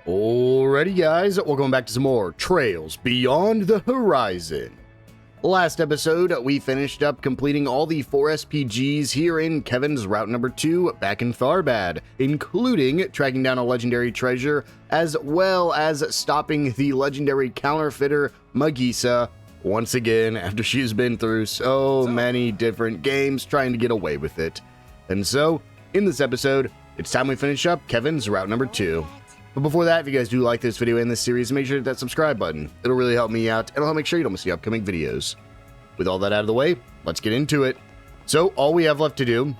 Alrighty guys, welcome back to some more Trails Beyond the Horizon. Last episode, we finished up completing all the 4 SPGs here in Kevin's Route number 2 back in Tharbad, including tracking down a legendary treasure, as well as stopping the legendary counterfeiter Magisa once again after she's been through so many different games trying to get away with it. And so, in this episode, it's time we finish up Kevin's Route number 2. But before that, if you guys do like this video and this series, make sure to hit that subscribe button. It'll really help me out, and it'll help make sure you don't miss the upcoming videos. With all that out of the way, let's get into it. So, all we have left to do,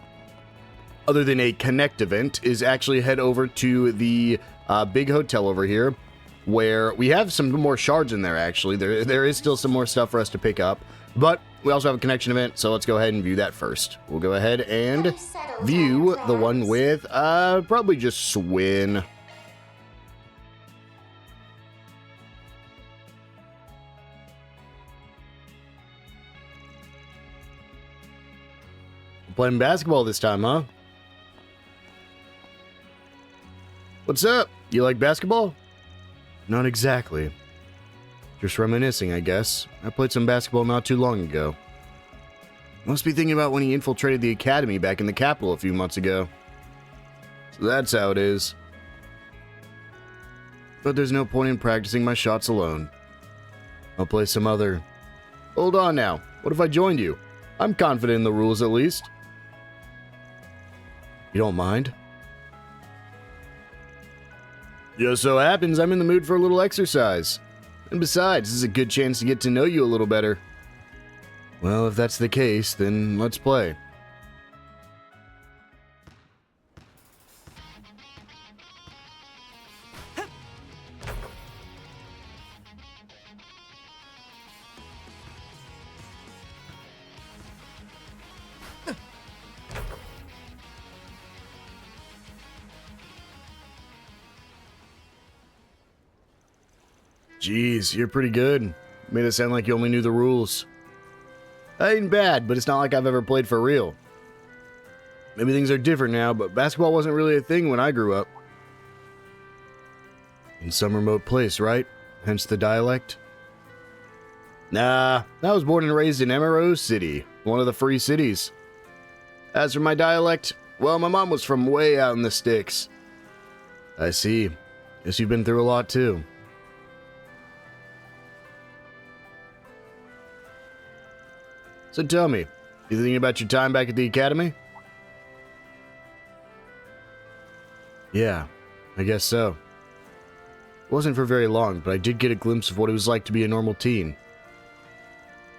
other than a connect event, is actually head over to the big hotel over here, where we have some more shards in there, actually. There is still some more stuff for us to pick up, but we also have a connection event, so let's go ahead and view that first. We'll go ahead and view the one with, probably just Swin. Playing basketball this time, huh? What's up? You like basketball? Not exactly. Just reminiscing, I guess. I played some basketball not too long ago. Must be thinking about when he infiltrated the academy back in the capital a few months ago. So that's how it is. But there's no point in practicing my shots alone. I'll play some other... Hold on now. What if I joined you? I'm confident in the rules at least. You don't mind? Just so happens I'm in the mood for a little exercise. And besides, this is a good chance to get to know you a little better. Well, if that's the case, then let's play. Jeez, you're pretty good. Made it sound like you only knew the rules. I ain't bad, but it's not like I've ever played for real. Maybe things are different now, but basketball wasn't really a thing when I grew up. In some remote place, right? Hence the dialect? Nah, I was born and raised in Emerald City, one of the free cities. As for my dialect, well, my mom was from way out in the sticks. I see. Guess you've been through a lot too. So tell me, you thinking about your time back at the academy? Yeah, I guess so. It wasn't for very long, but I did get a glimpse of what it was like to be a normal teen.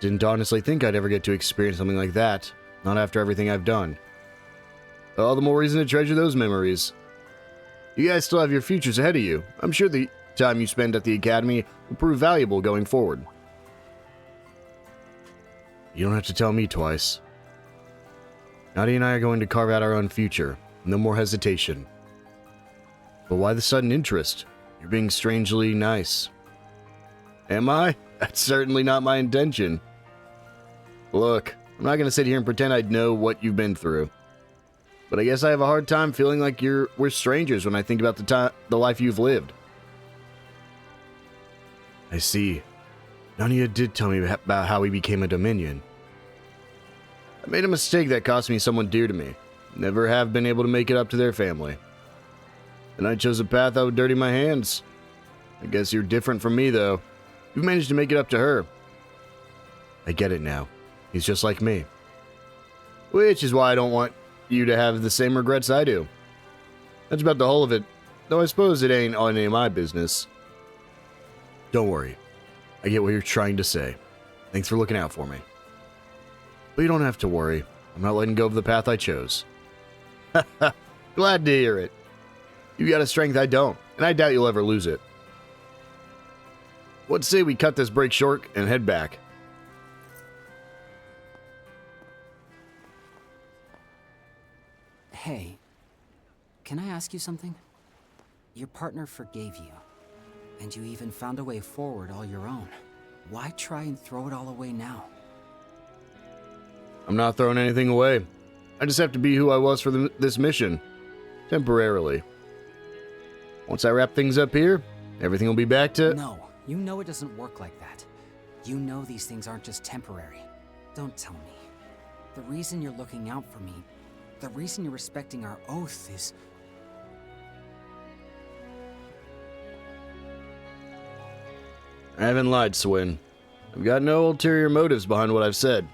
Didn't honestly think I'd ever get to experience something like that, not after everything I've done. All the more reason to treasure those memories. You guys still have your futures ahead of you. I'm sure the time you spend at the academy will prove valuable going forward. You don't have to tell me twice. Nadia and I are going to carve out our own future. No more hesitation. But why the sudden interest? You're being strangely nice. Am I? That's certainly not my intention. Look, I'm not going to sit here and pretend I'd know what you've been through. But I guess I have a hard time feeling like we're strangers when I think about the life you've lived. I see. Nadia did tell me about how he became a Dominion. I made a mistake that cost me someone dear to me. Never have been able to make it up to their family. And I chose a path that would dirty my hands. I guess you're different from me, though. You've managed to make it up to her. I get it now. He's just like me. Which is why I don't want you to have the same regrets I do. That's about the whole of it, though I suppose it ain't any of my business. Don't worry. I get what you're trying to say. Thanks for looking out for me. But you don't have to worry. I'm not letting go of the path I chose. Glad to hear it. You got a strength I don't, and I doubt you'll ever lose it. What say we cut this break short and head back? Hey, can I ask you something? Your partner forgave you. And you even found a way forward all your own. Why try and throw it all away now? I'm not throwing anything away. I just have to be who I was for this mission. Temporarily. Once I wrap things up here, everything will be back to... No, you know it doesn't work like that. You know these things aren't just temporary. Don't tell me. The reason you're looking out for me, the reason you're respecting our oath is... I haven't lied, Swin. I've got no ulterior motives behind what I've said.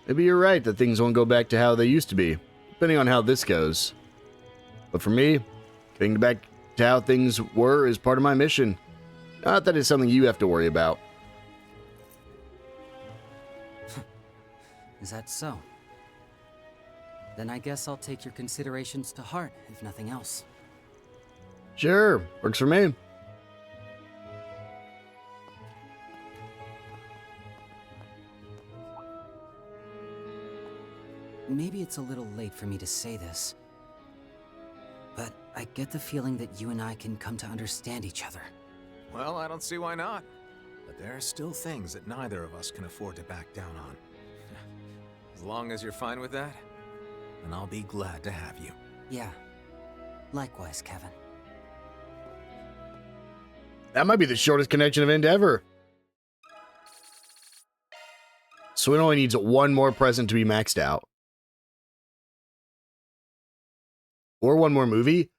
Maybe you're right that things won't go back to how they used to be, depending on how this goes. But for me, getting back to how things were is part of my mission. Not that it's something you have to worry about. Is that so? Then I guess I'll take your considerations to heart, if nothing else. Sure, works for me. Maybe it's a little late for me to say this, but I get the feeling that you and I can come to understand each other. Well, I don't see why not. But there are still things that neither of us can afford to back down on. As long as you're fine with that, then I'll be glad to have you. Yeah. Likewise, Kevin. That might be the shortest connection event ever. Swin only needs one more present to be maxed out. Or one more movie.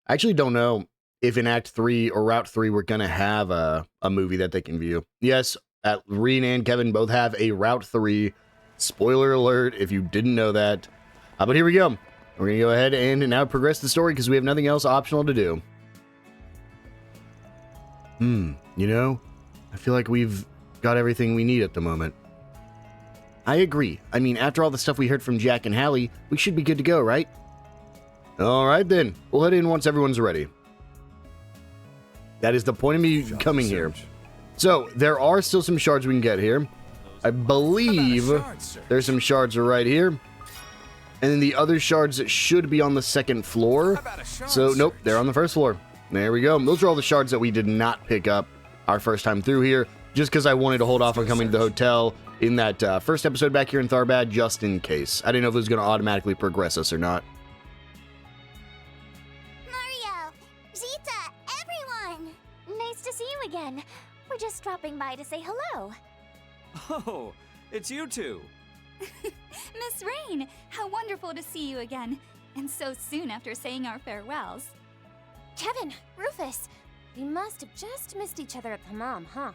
I actually don't know if in Act 3 or Route 3 we're going to have a movie that they can view. Yes, Reen and Kevin both have a Route 3. Spoiler alert if you didn't know that. But here we go. We're going to go ahead and now progress the story because we have nothing else optional to do. You know, I feel like we've got everything we need at the moment. I agree. I mean, after all the stuff we heard from Jack and Hallie, we should be good to go, right? Alright then, we'll head in once everyone's ready. That is the point of me coming here. So, there are still some shards we can get here. I believe there's some shards right here. And then the other shards should be on the second floor. So, nope, they're on the first floor. There we go. Those are all the shards that we did not pick up our first time through here. Just because I wanted to hold off on coming to the hotel in that first episode back here in Tharbad, just in case. I didn't know if it was going to automatically progress us or not. Again. We're just dropping by to say hello. Oh, it's you two. Miss Rain, how wonderful to see you again. And so soon after saying our farewells. Kevin, Rufus, we must have just missed each other at the Hammam, huh?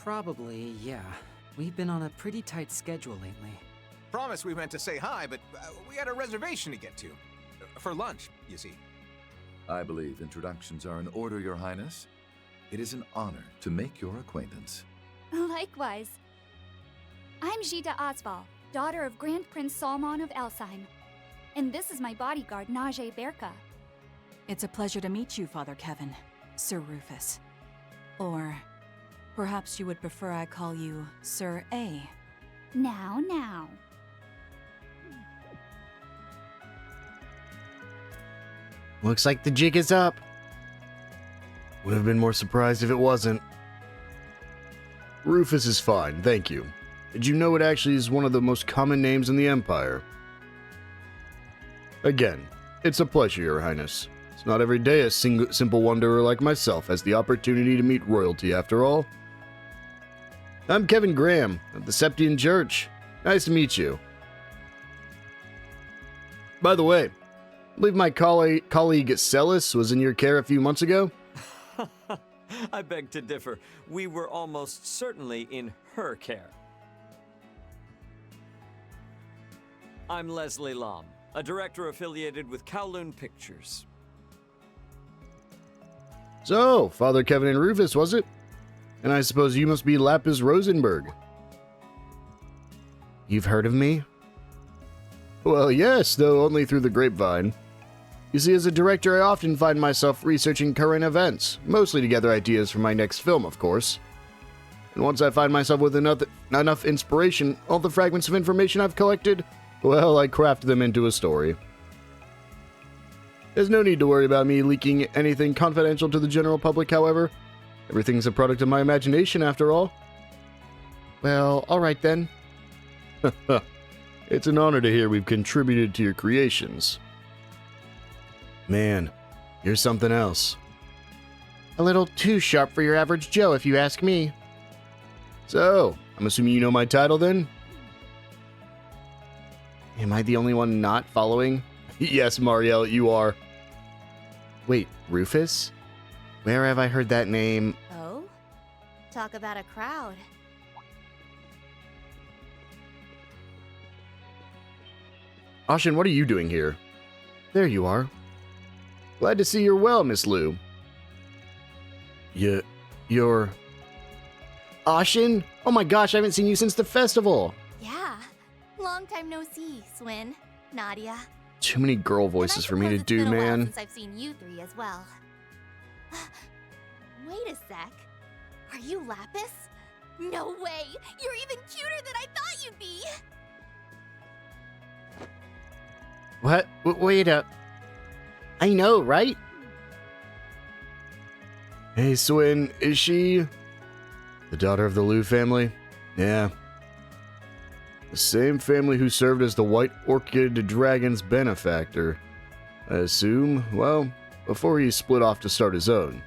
Probably, yeah. We've been on a pretty tight schedule lately. Promise we meant to say hi, but we had a reservation to get to. For lunch, you see. I believe introductions are in order, Your Highness. It is an honor to make your acquaintance. Likewise. I'm Jita Osval, daughter of Grand Prince Salman of Elsheim. And this is my bodyguard, Najee Berka. It's a pleasure to meet you, Father Kevin, Sir Rufus. Or perhaps you would prefer I call you Sir A. Now. Looks like the jig is up. Would have been more surprised if it wasn't. Rufus is fine, thank you. Did you know it actually is one of the most common names in the Empire? Again, it's a pleasure, Your Highness. It's not every day a simple wanderer like myself has the opportunity to meet royalty, after all. I'm Kevin Graham, of the Septian Church. Nice to meet you. By the way, I believe my colleague Celis was in your care a few months ago? I beg to differ. We were almost certainly in her care. I'm Leslie Lam, a director affiliated with Kowloon Pictures. So, Father Kevin and Rufus, was it? And I suppose you must be Lapis Rosenberg. You've heard of me? Well, yes, though only through the grapevine. You see, as a director, I often find myself researching current events, mostly to gather ideas for my next film, of course. And once I find myself with enough inspiration, all the fragments of information I've collected, well, I craft them into a story. There's no need to worry about me leaking anything confidential to the general public, however. Everything's a product of my imagination, after all. Well, alright then. It's an honor to hear we've contributed to your creations. Man, You're something else. A little too sharp for your average Joe, if you ask me. So, I'm assuming you know my title then? Am I the only one not following? Yes, Marielle, you are. Wait, Rufus? Where have I heard that name? Oh? Talk about a crowd. Ashin, what are you doing here? There you are. Glad to see you're well, Miss Lou. You're... Ashin? Oh my gosh, I haven't seen you since the festival. Yeah. Long time no see, Swin. Nadia. Too many girl voices for me to do, It's been a while man. since I've seen you three as well. Wait a sec. Are you Lapis? No way! You're even cuter than I thought you'd be! What? Wait up. I know, right? Hey, Swin, is she the daughter of the Liu family? Yeah. The same family who served as the White Orchid Dragon's benefactor. I assume, well, before he split off to start his own.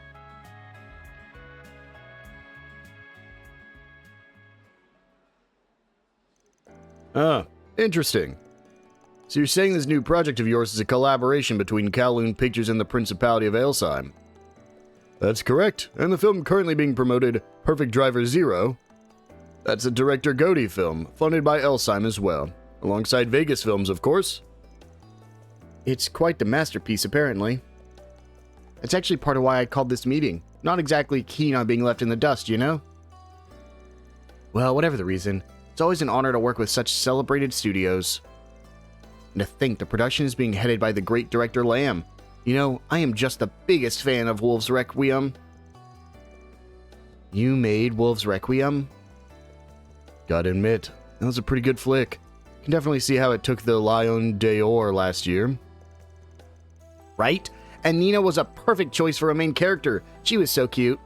Ah, interesting. So you're saying this new project of yours is a collaboration between Kowloon Pictures and the Principality of Aelsheim? That's correct, and the film currently being promoted, Perfect Driver Zero, that's a director Goaty film, funded by Aelsheim as well, alongside Vegas Films, of course. It's quite the masterpiece, apparently. It's actually part of why I called this meeting. Not exactly keen on being left in the dust, you know? Well, whatever the reason, it's always an honor to work with such celebrated studios. And to think the production is being headed by the great director Lamb. You know, I am just the biggest fan of Wolves Requiem. You made Wolves Requiem? Gotta admit, that was a pretty good flick. Can definitely see how it took the Lion d'Or last year. Right? And Nina was a perfect choice for a main character. She was so cute.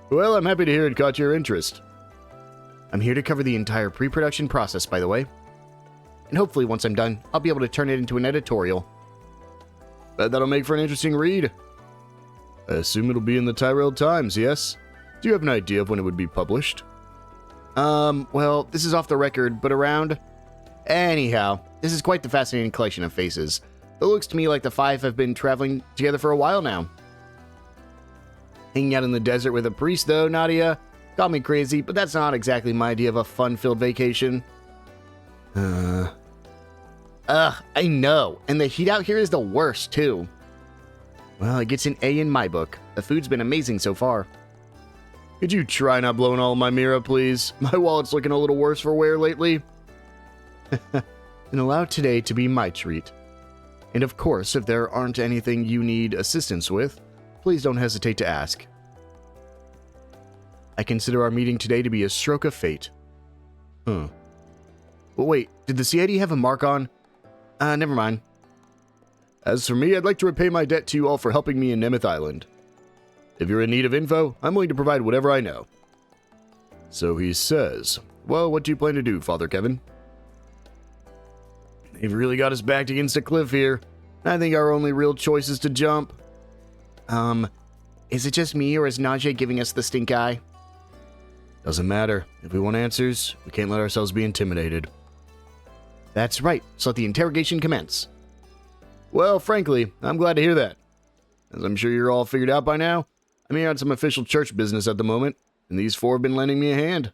Well, I'm happy to hear it caught your interest. I'm here to cover the entire pre-production process, by the way. And hopefully once I'm done, I'll be able to turn it into an editorial. Bet that'll make for an interesting read. I assume it'll be in the Tyrell Times, yes? Do you have an idea of when it would be published? Well, this is off the record, but around... Anyhow, this is quite the fascinating collection of faces. It looks to me like the five have been traveling together for a while now. Hanging out in the desert with a priest, though, Nadia. Call me crazy, but that's not exactly my idea of a fun-filled vacation. I know, and the heat out here is the worst, too. Well, it gets an A in my book. The food's been amazing so far. Could you try not blowing all of my Mira, please? My wallet's looking a little worse for wear lately. And allow today to be my treat. And of course, if there aren't anything you need assistance with, please don't hesitate to ask. I consider our meeting today to be a stroke of fate. But wait, did the CID have a mark on? Never mind. As for me, I'd like to repay my debt to you all for helping me in Nemeth Island. If you're in need of info, I'm willing to provide whatever I know. So he says. Well, what do you plan to do, Father Kevin? They've really got us backed against a cliff here. I think our only real choice is to jump. Is it just me or is Najee giving us the stink eye? Doesn't matter. If we want answers, we can't let ourselves be intimidated. That's right. So let the interrogation commence. Well, frankly, I'm glad to hear that. As I'm sure you're all figured out by now, I'm here on some official church business at the moment, and these four have been lending me a hand.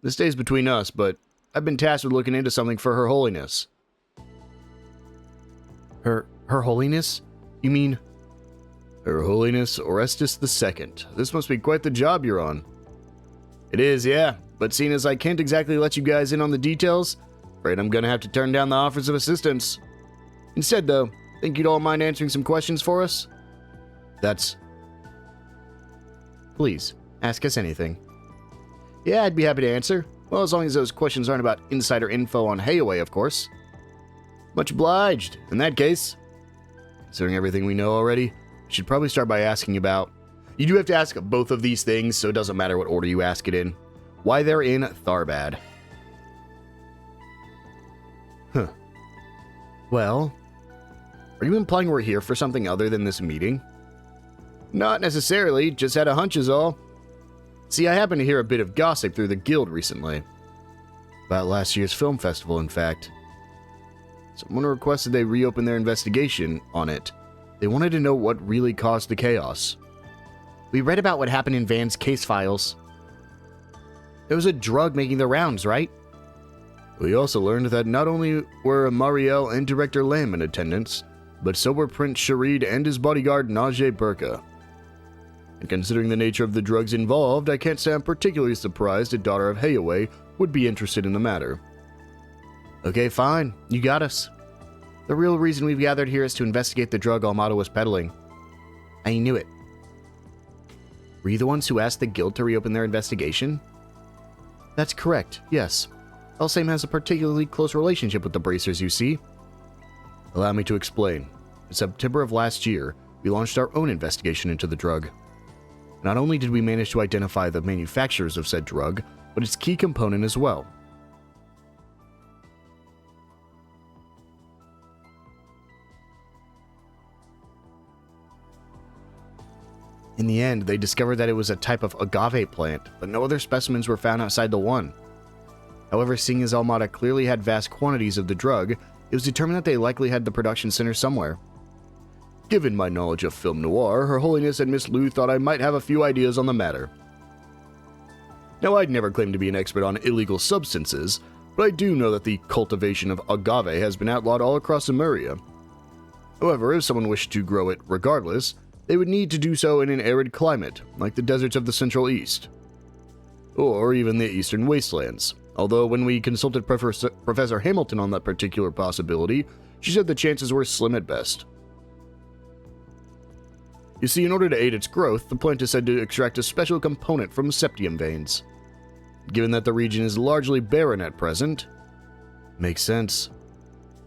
This stays between us, but I've been tasked with looking into something for Her Holiness. Her Holiness? You mean... Her Holiness Orestes II. This must be quite the job you're on. It is, yeah, but seeing as I can't exactly let you guys in on the details, afraid I'm gonna have to turn down the offers of assistance. Instead, though, think you'd all mind answering some questions for us? That's... Please, ask us anything. Yeah, I'd be happy to answer. Well, as long as those questions aren't about insider info on Hayaway, of course. Much obliged. In that case, considering everything we know already, we should probably start by asking about... You do have to ask both of these things, so it doesn't matter what order you ask it in. Why they're in Tharbad. Well... Are you implying we're here for something other than this meeting? Not necessarily, just had a hunch is all. See, I happened to hear a bit of gossip through the guild recently. About last year's film festival, in fact. Someone requested they reopen their investigation on it. They wanted to know what really caused the chaos. We read about what happened in Van's case files. There was a drug making the rounds, right? We also learned that not only were Marielle and Director Lam in attendance, but so were Prince Sharid and his bodyguard Najee Burka. And considering the nature of the drugs involved, I can't say I'm particularly surprised a daughter of Hayaway would be interested in the matter. Okay, fine. You got us. The real reason we've gathered here is to investigate the drug Almada was peddling. I knew it. Were you the ones who asked the guild to reopen their investigation? That's correct, yes. Elsame has a particularly close relationship with the Bracers, you see. Allow me to explain. In September of last year, we launched our own investigation into the drug. Not only did we manage to identify the manufacturers of said drug, but its key component as well. In the end, they discovered that it was a type of agave plant, but no other specimens were found outside the one. However, seeing as Almada clearly had vast quantities of the drug, it was determined that they likely had the production center somewhere. Given my knowledge of film noir, Her Holiness and Miss Lu thought I might have a few ideas on the matter. Now, I'd never claimed to be an expert on illegal substances, but I do know that the cultivation of agave has been outlawed all across Zemuria. However, if someone wished to grow it regardless, they would need to do so in an arid climate, like the deserts of the Central East. Or even the Eastern Wastelands. Although when we consulted Professor Hamilton on that particular possibility, she said the chances were slim at best. You see, in order to aid its growth, the plant is said to extract a special component from septium veins. Given that the region is largely barren at present, makes sense. Do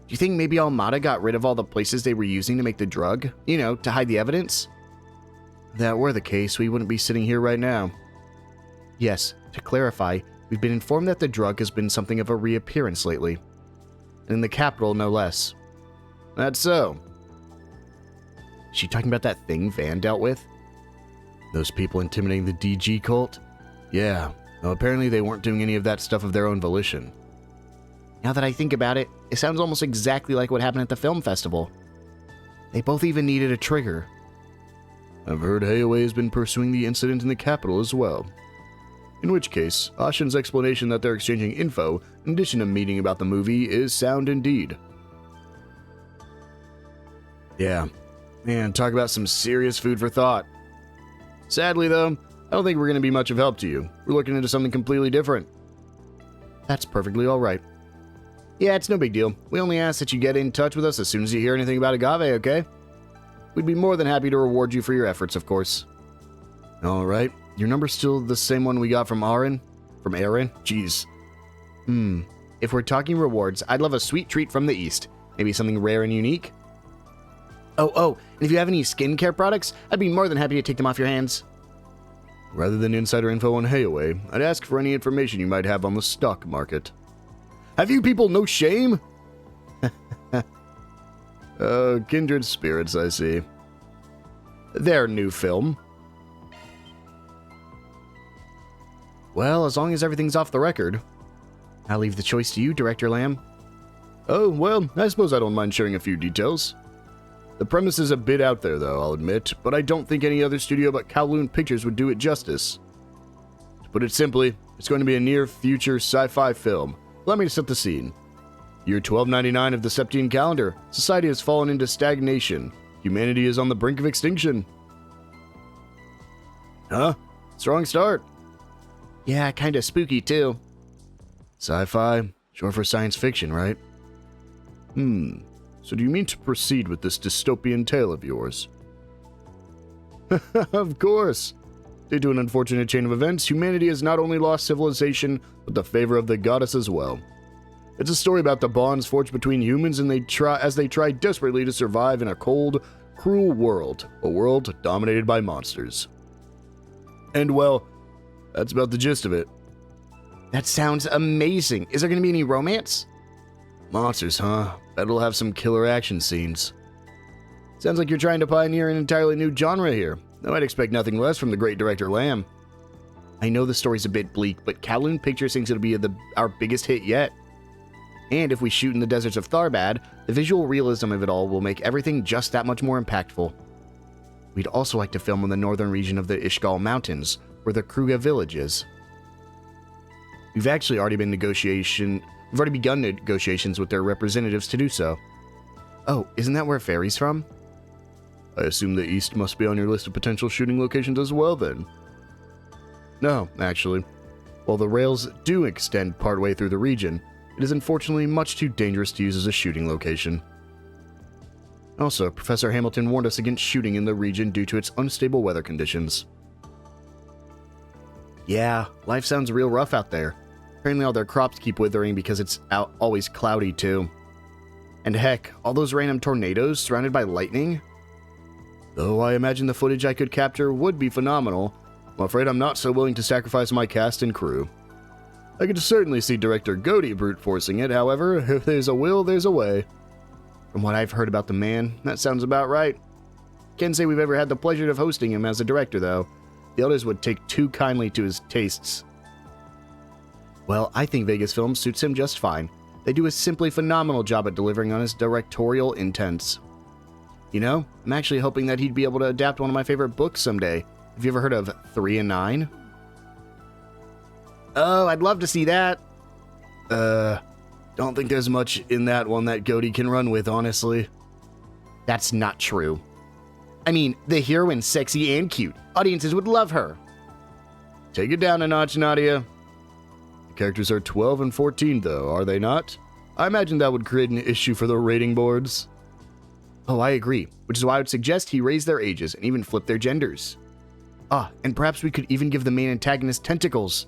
you think maybe Almada got rid of all the places they were using to make the drug? You know, to hide the evidence? If that were the case, we wouldn't be sitting here right now. Yes, to clarify, we've been informed that the drug has been something of a reappearance lately. And in the capital, no less. That's so. Is she talking about that thing Van dealt with? Those people intimidating the DG cult? Yeah, well, apparently they weren't doing any of that stuff of their own volition. Now that I think about it, it sounds almost exactly like what happened at the film festival. They both even needed a trigger. I've heard Hayaway has been pursuing the incident in the capital as well. In which case, Ashin's explanation that they're exchanging info, in addition to meeting about the movie, is sound indeed. Yeah. Man, talk about some serious food for thought. Sadly, though, I don't think we're going to be much of help to you. We're looking into something completely different. That's perfectly alright. Yeah, it's no big deal. We only ask that you get in touch with us as soon as you hear anything about agave, okay? We'd be more than happy to reward you for your efforts, of course. Alright, your number's still the same one we got from Aaron? From Aaron? Jeez. If we're talking rewards, I'd love a sweet treat from the East. Maybe something rare and unique? Oh, and if you have any skincare products, I'd be more than happy to take them off your hands. Rather than insider info on Hayaway, I'd ask for any information you might have on the stock market. Have you people no shame? Kindred spirits, I see. Their new film. Well, as long as everything's off the record. I'll leave the choice to you, Director Lam. Oh, well, I suppose I don't mind sharing a few details. The premise is a bit out there, though, I'll admit, but I don't think any other studio but Kowloon Pictures would do it justice. To put it simply, it's going to be a near-future sci-fi film. Allow me to set the scene. Year 1299 of the Septian calendar. Society has fallen into stagnation. Humanity is on the brink of extinction. Huh? Strong start. Yeah, kinda spooky, too. Sci-fi? Short for science fiction, right? So do you mean to proceed with this dystopian tale of yours? Of course. Due to an unfortunate chain of events, humanity has not only lost civilization, but the favor of the goddess as well. It's a story about the bonds forged between humans and as they try desperately to survive in a cold, cruel world, a world dominated by monsters. And well, that's about the gist of it. That sounds amazing. Is there going to be any romance? Monsters, huh? Bet it'll have some killer action scenes. Sounds like you're trying to pioneer an entirely new genre here. I might expect nothing less from the great director Lamb. I know the story's a bit bleak, but Kowloon Pictures thinks it'll be our biggest hit yet. And if we shoot in the deserts of Tharbad, the visual realism of it all will make everything just that much more impactful. We'd also like to film in the northern region of the Ishgal Mountains, where the Kruga village is. We've already begun negotiations with their representatives to do so. Oh, isn't that where Fairy's from? I assume the East must be on your list of potential shooting locations as well, then. No, actually. While the rails do extend partway through the region, it is unfortunately much too dangerous to use as a shooting location. Also, Professor Hamilton warned us against shooting in the region due to its unstable weather conditions. Yeah, life sounds real rough out there. Apparently all their crops keep withering because it's always cloudy too. And heck, all those random tornadoes surrounded by lightning? Though I imagine the footage I could capture would be phenomenal, I'm afraid I'm not so willing to sacrifice my cast and crew. I could certainly see director Goaty brute forcing it, however, if there's a will, there's a way. From what I've heard about the man, that sounds about right. Can't say we've ever had the pleasure of hosting him as a director, though. The others would take too kindly to his tastes. Well, I think Vegas Films suits him just fine. They do a simply phenomenal job at delivering on his directorial intents. You know, I'm actually hoping that he'd be able to adapt one of my favorite books someday. Have you ever heard of 3 and 9? Oh, I'd love to see that. Don't think there's much in that one that Goaty can run with, honestly. That's not true. I mean, the heroine's sexy and cute. Audiences would love her. Take it down a notch, Nadia. The characters are 12 and 14, though, are they not? I imagine that would create an issue for the rating boards. Oh, I agree, which is why I would suggest he raise their ages and even flip their genders. Ah, and perhaps we could even give the main antagonist tentacles.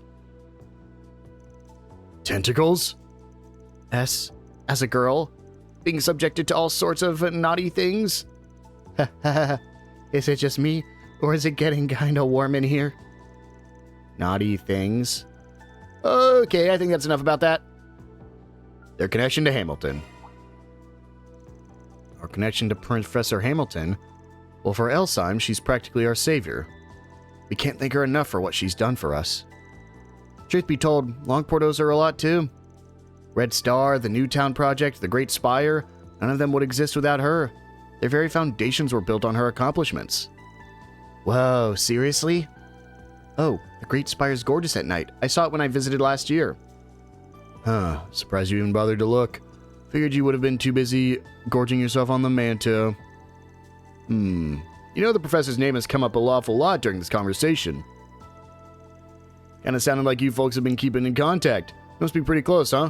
Tentacles? As a girl, being subjected to all sorts of naughty things? Is it just me, or is it getting kinda warm in here? Naughty things? Okay, I think that's enough about that. Their connection to Hamilton. Our connection to Professor Hamilton? Well, for Elsheim, she's practically our savior. We can't thank her enough for what she's done for us. Truth be told, Longport owes her a lot too. Red Star, the Newtown Project, the Great Spire, none of them would exist without her. Their very foundations were built on her accomplishments. Whoa, seriously? Oh, the Great Spire's gorgeous at night. I saw it when I visited last year. Huh, surprised you even bothered to look. Figured you would have been too busy gorging yourself on the manto. You know the professor's name has come up an awful lot during this conversation. Kinda sounded like you folks have been keeping in contact. Must be pretty close, huh?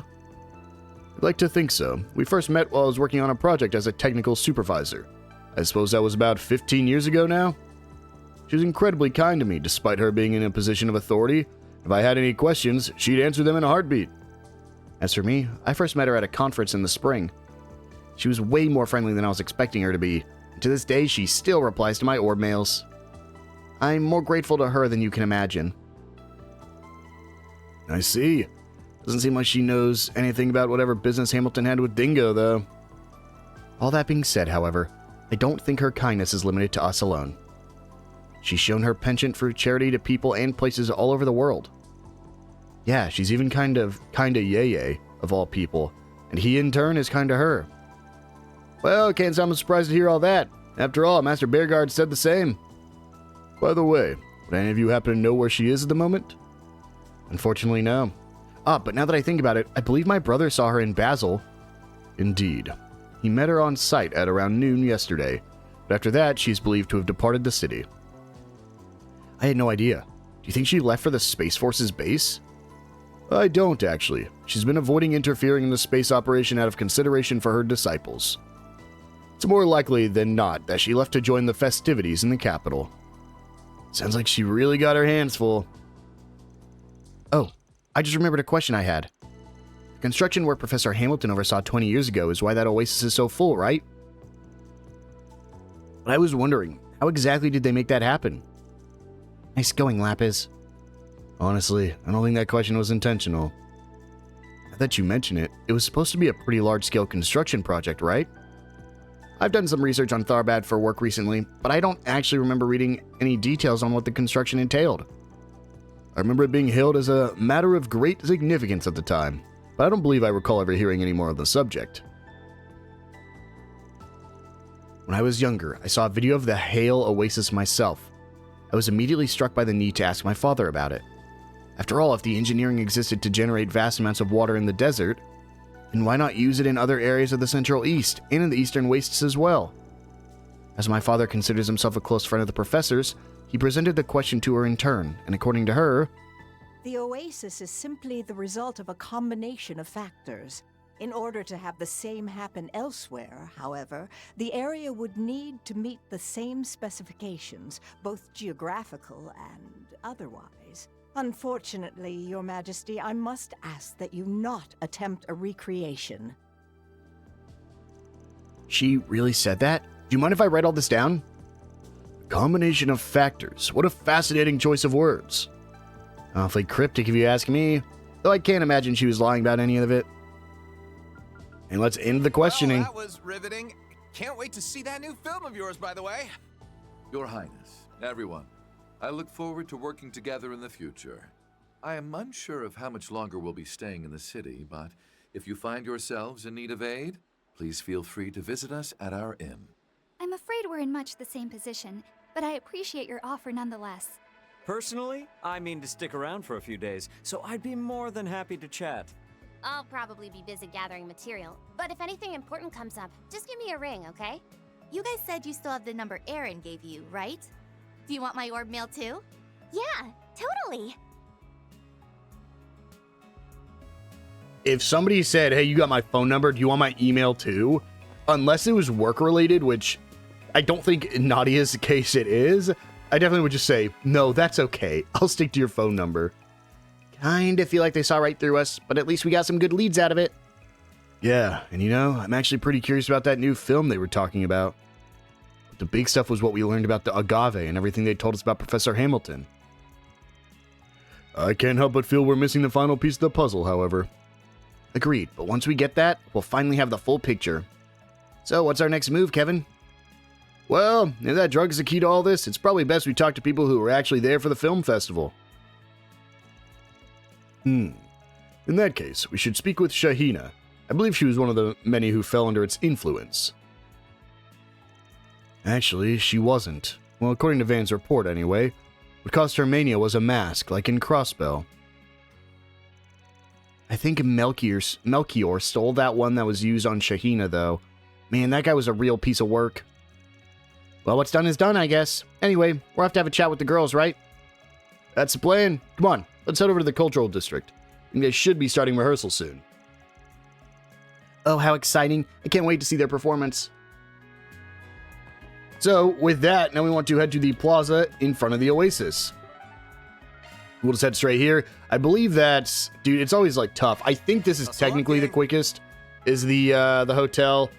I'd like to think so. We first met while I was working on a project as a technical supervisor. I suppose that was about 15 years ago now? She was incredibly kind to me, despite her being in a position of authority. If I had any questions, she'd answer them in a heartbeat. As for me, I first met her at a conference in the spring. She was way more friendly than I was expecting her to be, and to this day she still replies to my orb mails. I'm more grateful to her than you can imagine. I see. Doesn't seem like she knows anything about whatever business Hamilton had with Dingo, though. All that being said, however, I don't think her kindness is limited to us alone. She's shown her penchant for charity to people and places all over the world. Yeah, she's even kinda Yeye, of all people, and he in turn is kind to her. Well, can't say I'm surprised to hear all that. After all, Master Bearguard said the same. By the way, would any of you happen to know where she is at the moment? Unfortunately, no. But now that I think about it, I believe my brother saw her in Basel. Indeed. He met her on site at around noon yesterday, but after that, she's believed to have departed the city. I had no idea. Do you think she left for the Space Force's base? I don't, actually. She's been avoiding interfering in the space operation out of consideration for her disciples. It's more likely than not that she left to join the festivities in the capital. Sounds like she really got her hands full. Oh, I just remembered a question I had. The construction work Professor Hamilton oversaw 20 years ago is why that oasis is so full, right? But I was wondering, how exactly did they make that happen? Nice going, Lapis. Honestly, I don't think that question was intentional. Now that you mention it, it was supposed to be a pretty large-scale construction project, right? I've done some research on Tharbad for work recently, but I don't actually remember reading any details on what the construction entailed. I remember it being hailed as a matter of great significance at the time, but I don't believe I recall ever hearing any more of the subject. When I was younger, I saw a video of the Hale Oasis myself. I was immediately struck by the need to ask my father about it. After all, if the engineering existed to generate vast amounts of water in the desert, then why not use it in other areas of the Central East and in the Eastern Wastes as well? As my father considers himself a close friend of the professor's, he presented the question to her in turn, and according to her, the oasis is simply the result of a combination of factors. In order to have the same happen elsewhere, however, the area would need to meet the same specifications, both geographical and otherwise. Unfortunately, Your Majesty, I must ask that you not attempt a recreation. She really said that? Do you mind if I write all this down? Combination of factors. What a fascinating choice of words. Awfully cryptic if you ask me, though I can't imagine she was lying about any of it. And let's end the questioning. Well, that was riveting. Can't wait to see that new film of yours, by the way. Your Highness, everyone, I look forward to working together in the future. I am unsure of how much longer we'll be staying in the city, but if you find yourselves in need of aid, please feel free to visit us at our inn. I'm afraid we're in much the same position, but I appreciate your offer nonetheless. Personally, I mean to stick around for a few days, so I'd be more than happy to chat. I'll probably be busy gathering material, but if anything important comes up, just give me a ring, okay? You guys said you still have the number Aaron gave you, right? Do you want my orb mail too? Yeah, totally. If somebody said, hey, you got my phone number, do you want my email too? Unless it was work-related, which I don't think in Nadia's case it is, I definitely would just say, no, that's okay. I'll stick to your phone number. Kinda feel like they saw right through us, but at least we got some good leads out of it. Yeah, and you know, I'm actually pretty curious about that new film they were talking about. But the big stuff was what we learned about the agave and everything they told us about Professor Hamilton. I can't help but feel we're missing the final piece of the puzzle, however. Agreed, but once we get that, we'll finally have the full picture. So, what's our next move, Kevin? Well, if that drug is the key to all this, it's probably best we talk to people who were actually there for the film festival. In that case, we should speak with Shahina. I believe she was one of the many who fell under its influence. Actually, she wasn't. Well, according to Van's report, anyway. What caused her mania was a mask, like in Crossbell. I think Melchior stole that one that was used on Shahina, though. Man, that guy was a real piece of work. Well, what's done is done, I guess. Anyway, we'll have to have a chat with the girls, right? That's the plan. Come on, let's head over to the cultural district. And they should be starting rehearsal soon. Oh, how exciting. I can't wait to see their performance. So, with that, now we want to head to the plaza in front of the Oasis. We'll just head straight here. I believe that's... Dude, it's always, like, tough. I think this is technically the quickest, is the hotel.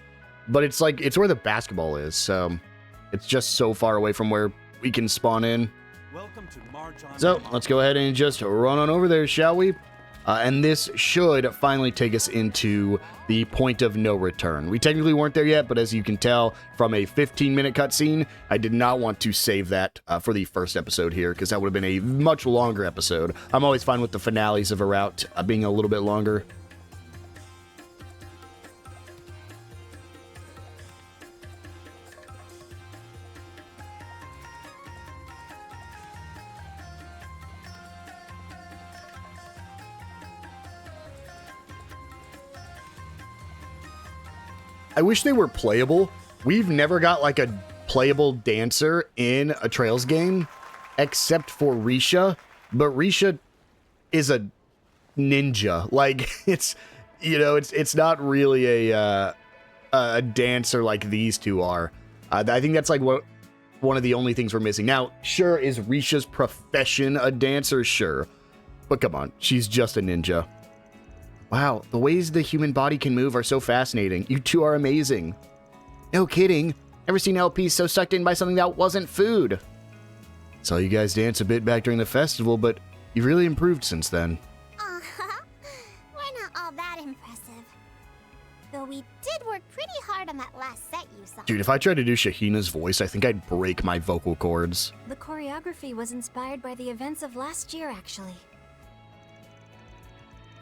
But it's, like, it's where the basketball is, so... It's just so far away from where we can spawn in. So, let's go ahead and just run on over there, shall we? And this should finally take us into the point of no return. We technically weren't there yet, but as you can tell from a 15-minute cutscene, I did not want to save that for the first episode here, because that would have been a much longer episode. I'm always fine with the finales of a route being a little bit longer. I wish they were playable. We've never got like a playable dancer in a Trails game, except for Risha. But Risha is a ninja. Like it's, you know, it's not really a dancer like these two are. I think that's like one of the only things we're missing. Now, sure, is Risha's profession a dancer? Sure, but come on, she's just a ninja. Wow, the ways the human body can move are so fascinating. You two are amazing. No kidding. Never seen LPs so sucked in by something that wasn't food. Saw you guys dance a bit back during the festival, but you've really improved since then. We're not all that impressive. Though we did work pretty hard on that last set you saw. Dude, if I tried to do Shahina's voice, I think I'd break my vocal cords. The choreography was inspired by the events of last year, actually.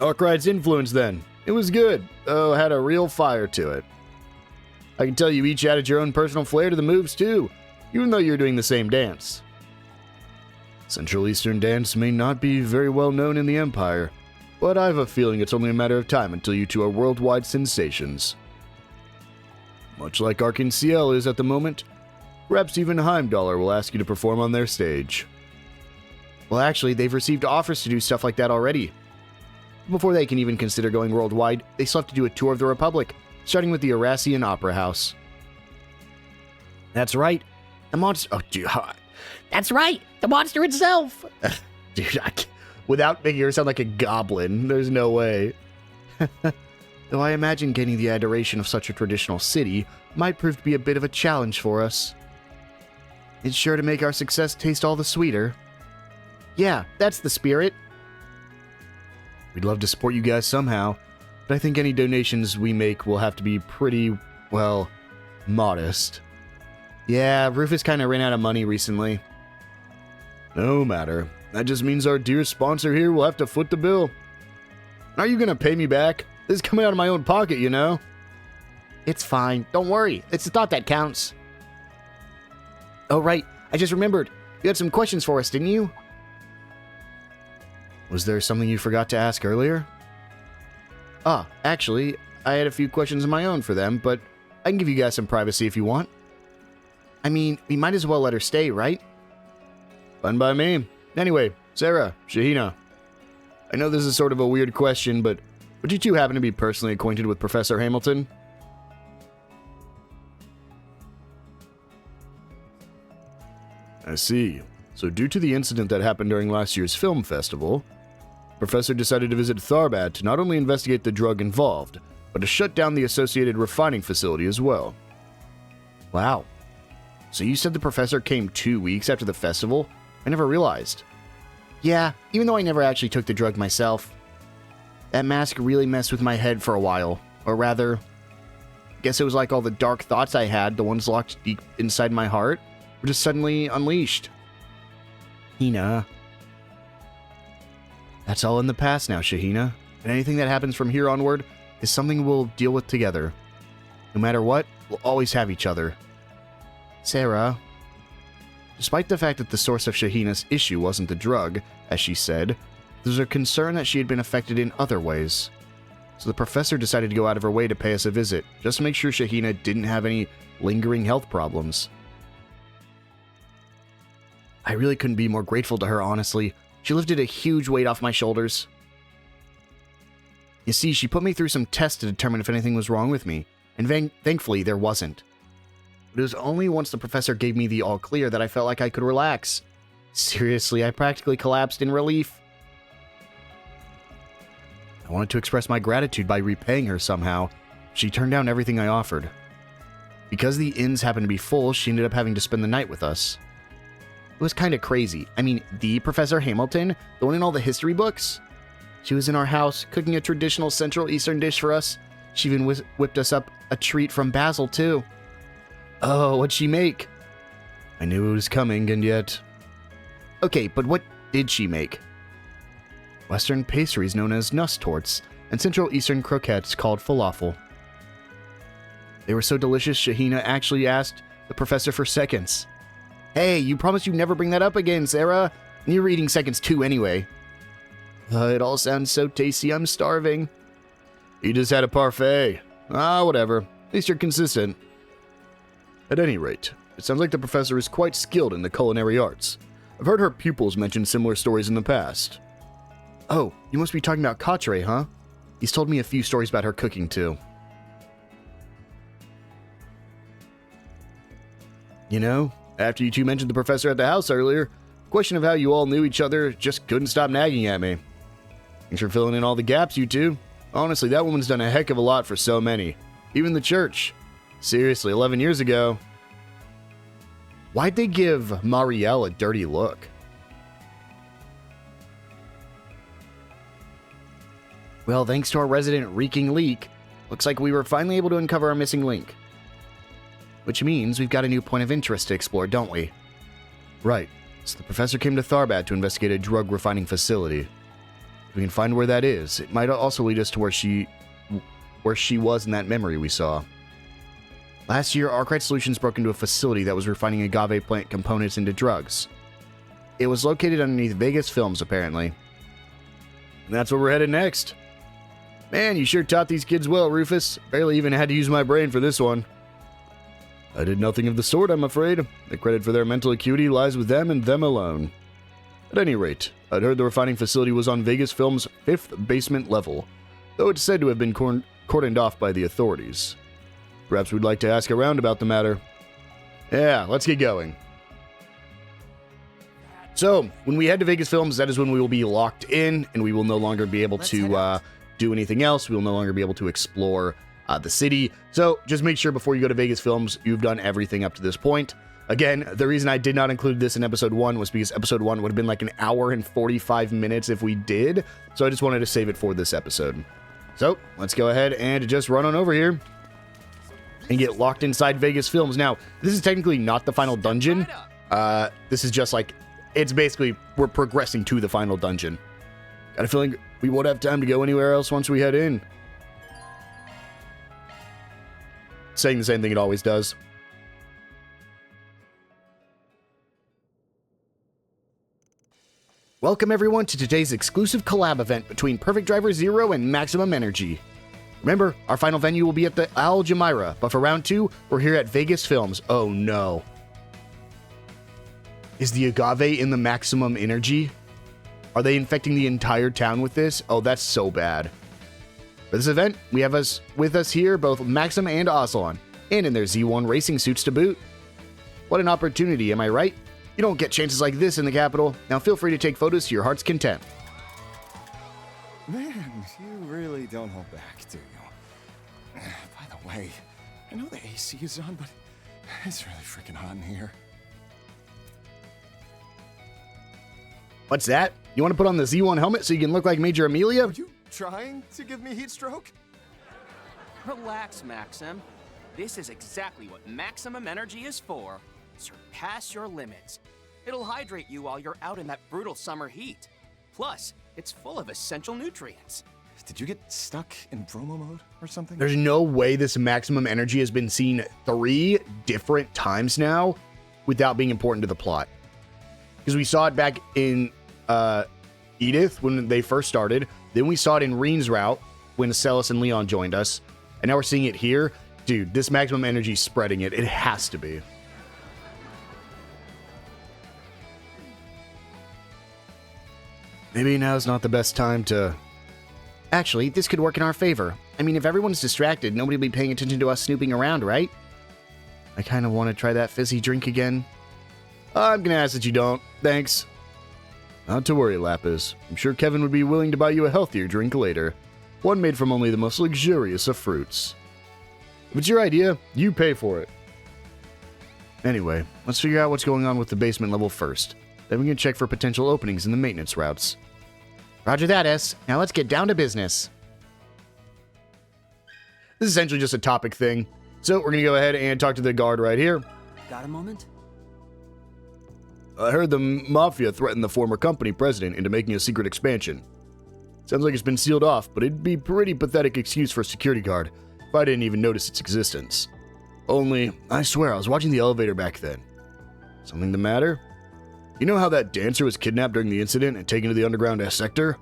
Arkwright's influence then. It was good. Oh, had a real fire to it. I can tell you each added your own personal flair to the moves too, even though you're doing the same dance. Central Eastern dance may not be very well known in the Empire, but I have a feeling it's only a matter of time until you two are worldwide sensations. Much like Arkin Ciel is at the moment, perhaps even Heimdallr will ask you to perform on their stage. Well, actually, they've received offers to do stuff like that already. Before they can even consider going worldwide, they still have to do a tour of the Republic, starting with the Erasian Opera House. That's right. The monster... Oh, dude. That's right. The monster itself. Dude, without making her sound like a goblin, there's no way. Though I imagine gaining the adoration of such a traditional city might prove to be a bit of a challenge for us. It's sure to make our success taste all the sweeter. Yeah, that's the spirit. We'd love to support you guys somehow, but I think any donations we make will have to be pretty, well, modest. Yeah, Rufus kind of ran out of money recently. No matter. That just means our dear sponsor here will have to foot the bill. Are you gonna pay me back? This is coming out of my own pocket, you know? It's fine. Don't worry. It's the thought that counts. Oh, right. I just remembered. You had some questions for us, didn't you? Was there something you forgot to ask earlier? Ah, actually, I had a few questions of my own for them, but I can give you guys some privacy if you want. I mean, we might as well let her stay, right? Fun by me. Anyway, Sarah, Shahina. I know this is sort of a weird question, but would you two happen to be personally acquainted with Professor Hamilton? I see. So due to the incident that happened during last year's film festival, Professor decided to visit Tharbad to not only investigate the drug involved, but to shut down the associated refining facility as well. Wow. So you said the Professor came 2 weeks after the festival? I never realized. Yeah, even though I never actually took the drug myself. That mask really messed with my head for a while. Or rather, I guess it was like all the dark thoughts I had, the ones locked deep inside my heart, were just suddenly unleashed. Hina. That's all in the past now, Shahina. And anything that happens from here onward is something we'll deal with together. No matter what, we'll always have each other. Sarah. Despite the fact that the source of Shahina's issue wasn't the drug, as she said, there's a concern that she had been affected in other ways. So the professor decided to go out of her way to pay us a visit, just to make sure Shahina didn't have any lingering health problems. I really couldn't be more grateful to her, honestly. She lifted a huge weight off my shoulders. You see, she put me through some tests to determine if anything was wrong with me, and thankfully there wasn't. But it was only once the professor gave me the all clear that I felt like I could relax. Seriously, I practically collapsed in relief. I wanted to express my gratitude by repaying her somehow. She turned down everything I offered. Because the inns happened to be full, she ended up having to spend the night with us. It was kind of crazy. I mean, the Professor Hamilton, the one in all the history books? She was in our house, cooking a traditional Central Eastern dish for us. She even whipped us up a treat from Basil, too. Oh, what'd she make? I knew it was coming, and yet... Okay, but what did she make? Western pastries known as Nusstorts, and Central Eastern croquettes called falafel. They were so delicious, Shahina actually asked the professor for seconds. Hey, you promised you'd never bring that up again, Sarah. And you're eating seconds too anyway. It all sounds so tasty, I'm starving. You just had a parfait. Ah, whatever. At least you're consistent. At any rate, it sounds like the professor is quite skilled in the culinary arts. I've heard her pupils mention similar stories in the past. Oh, you must be talking about Katre, huh? He's told me a few stories about her cooking, too. You know, after you two mentioned the professor at the house earlier, the question of how you all knew each other just couldn't stop nagging at me. Thanks for filling in all the gaps, you two. Honestly, that woman's done a heck of a lot for so many. Even the church. Seriously, 11 years ago. Why'd they give Marielle a dirty look? Well, thanks to our resident reeking leak, looks like we were finally able to uncover our missing link. Which means we've got a new point of interest to explore, don't we? Right. So the professor came to Tharbad to investigate a drug refining facility. If we can find where that is, it might also lead us to where she was in that memory we saw. Last year, Arkwright Solutions broke into a facility that was refining agave plant components into drugs. It was located underneath Vegas Films, apparently. And that's where we're headed next. Man, you sure taught these kids well, Rufus. Barely even had to use my brain for this one. I did nothing of the sort, I'm afraid. The credit for their mental acuity lies with them and them alone. At any rate, I'd heard the refining facility was on Vegas Films' 5th basement level, though it's said to have been cordoned off by the authorities. Perhaps we'd like to ask around about the matter. Yeah, let's get going. So, when we head to Vegas Films, that is when we will be locked in, and we will no longer be able to do anything else. We will no longer be able to explore the city. So, just make sure before you go to Vegas Films, you've done everything up to this point. Again, the reason I did not include this in episode 1 was because episode 1 would have been like an hour and 45 minutes if we did. So I just wanted to save it for this episode. So, let's go ahead and just run on over here and get locked inside Vegas Films. Now, this is technically not the final dungeon. This is just like, it's basically, we're progressing to the final dungeon. Got a feeling we won't have time to go anywhere else once we head in. Saying the same thing it always does. Welcome everyone to today's exclusive collab event between Perfect Driver Zero and Maximum Energy. Remember, our final venue will be at the Al Jumeirah, but for round 2, we're here at Vegas Films. Oh no. Is the agave in the Maximum Energy? Are they infecting the entire town with this? Oh, that's so bad. For this event, we have with us here both Maxim and Aslan, and in their Z1 racing suits to boot. What an opportunity, am I right? You don't get chances like this in the capital. Now feel free to take photos to your heart's content. Man, you really don't hold back, do you? By the way, I know the AC is on, but it's really freaking hot in here. What's that? You want to put on the Z1 helmet so you can look like Major Amelia? Are you trying to give me heat stroke? Relax, Maxim. This is exactly what Maximum Energy is for. Surpass your limits. It'll hydrate you while you're out in that brutal summer heat. Plus, it's full of essential nutrients. Did you get stuck in promo mode or something? There's no way this Maximum Energy has been seen 3 different times now without being important to the plot. Because we saw it back in Edith when they first started. Then we saw it in Reen's route when Celis and Leon joined us. And now we're seeing it here. Dude, this Maximum Energy is spreading it. It has to be. Maybe now's not the best time to... Actually, this could work in our favor. I mean, if everyone's distracted, nobody will be paying attention to us snooping around, right? I kind of want to try that fizzy drink again. I'm going to ask that you don't. Thanks. Not to worry, Lapis. I'm sure Kevin would be willing to buy you a healthier drink later. One made from only the most luxurious of fruits. If it's your idea, you pay for it. Anyway, let's figure out what's going on with the basement level first. Then we can check for potential openings in the maintenance routes. Roger that, S. Now let's get down to business. This is essentially just a topic thing. So we're going to go ahead and talk to the guard right here. Got a moment? I heard the Mafia threatened the former company president into making a secret expansion. Sounds like it's been sealed off, but it'd be a pretty pathetic excuse for a security guard if I didn't even notice its existence. Only, I swear, I was watching the elevator back then. Something the matter? You know how that dancer was kidnapped during the incident and taken to the underground sector?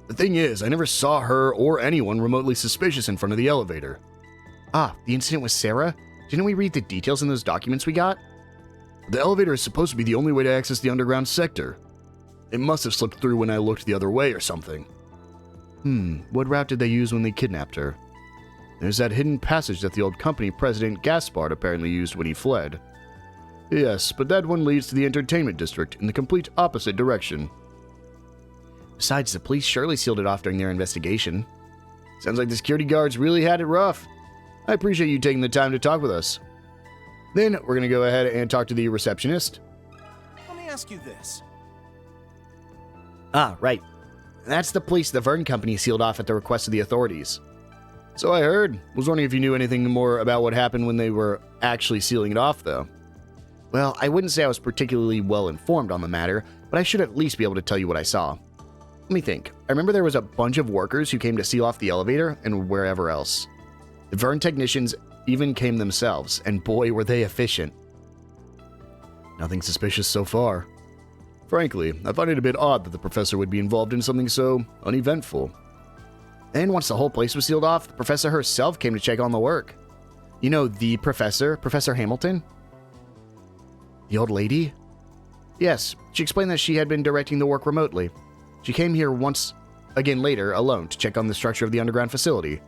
The thing is, I never saw her or anyone remotely suspicious in front of the elevator. Ah, the incident with Sarah? Didn't we read the details in those documents we got? The elevator is supposed to be the only way to access the underground sector. It must have slipped through when I looked the other way or something. What route did they use when they kidnapped her? There's that hidden passage that the old company president Gaspard apparently used when he fled. Yes, but that one leads to the entertainment district in the complete opposite direction. Besides, the police surely sealed it off during their investigation. Sounds like the security guards really had it rough. I appreciate you taking the time to talk with us. Then we're going to go ahead and talk to the receptionist. Let me ask you this. Ah, right. That's the police the Vern Company sealed off at the request of the authorities. So I heard. Was wondering if you knew anything more about what happened when they were actually sealing it off, though. Well, I wouldn't say I was particularly well informed on the matter, but I should at least be able to tell you what I saw. Let me think. I remember there was a bunch of workers who came to seal off the elevator and wherever else. The Vern technicians even came themselves, and boy, were they efficient. Nothing suspicious so far. Frankly, I find it a bit odd that the professor would be involved in something so uneventful. And once the whole place was sealed off, the professor herself came to check on the work. You know, the professor, Professor Hamilton? The old lady? Yes, she explained that she had been directing the work remotely. She came here once again later alone to check on the structure of the underground facility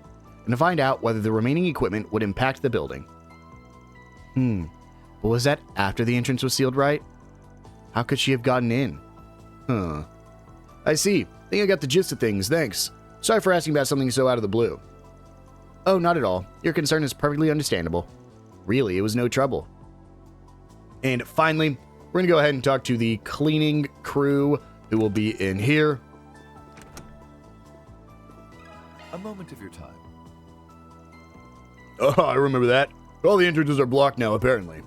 and to find out whether the remaining equipment would impact the building. But was that after the entrance was sealed, right? How could she have gotten in? I see. Think I got the gist of things, thanks. Sorry for asking about something so out of the blue. Oh, not at all. Your concern is perfectly understandable. Really, it was no trouble. And finally, we're going to go ahead and talk to the cleaning crew who will be in here. A moment of your time. Oh, I remember that. All the entrances are blocked now, apparently.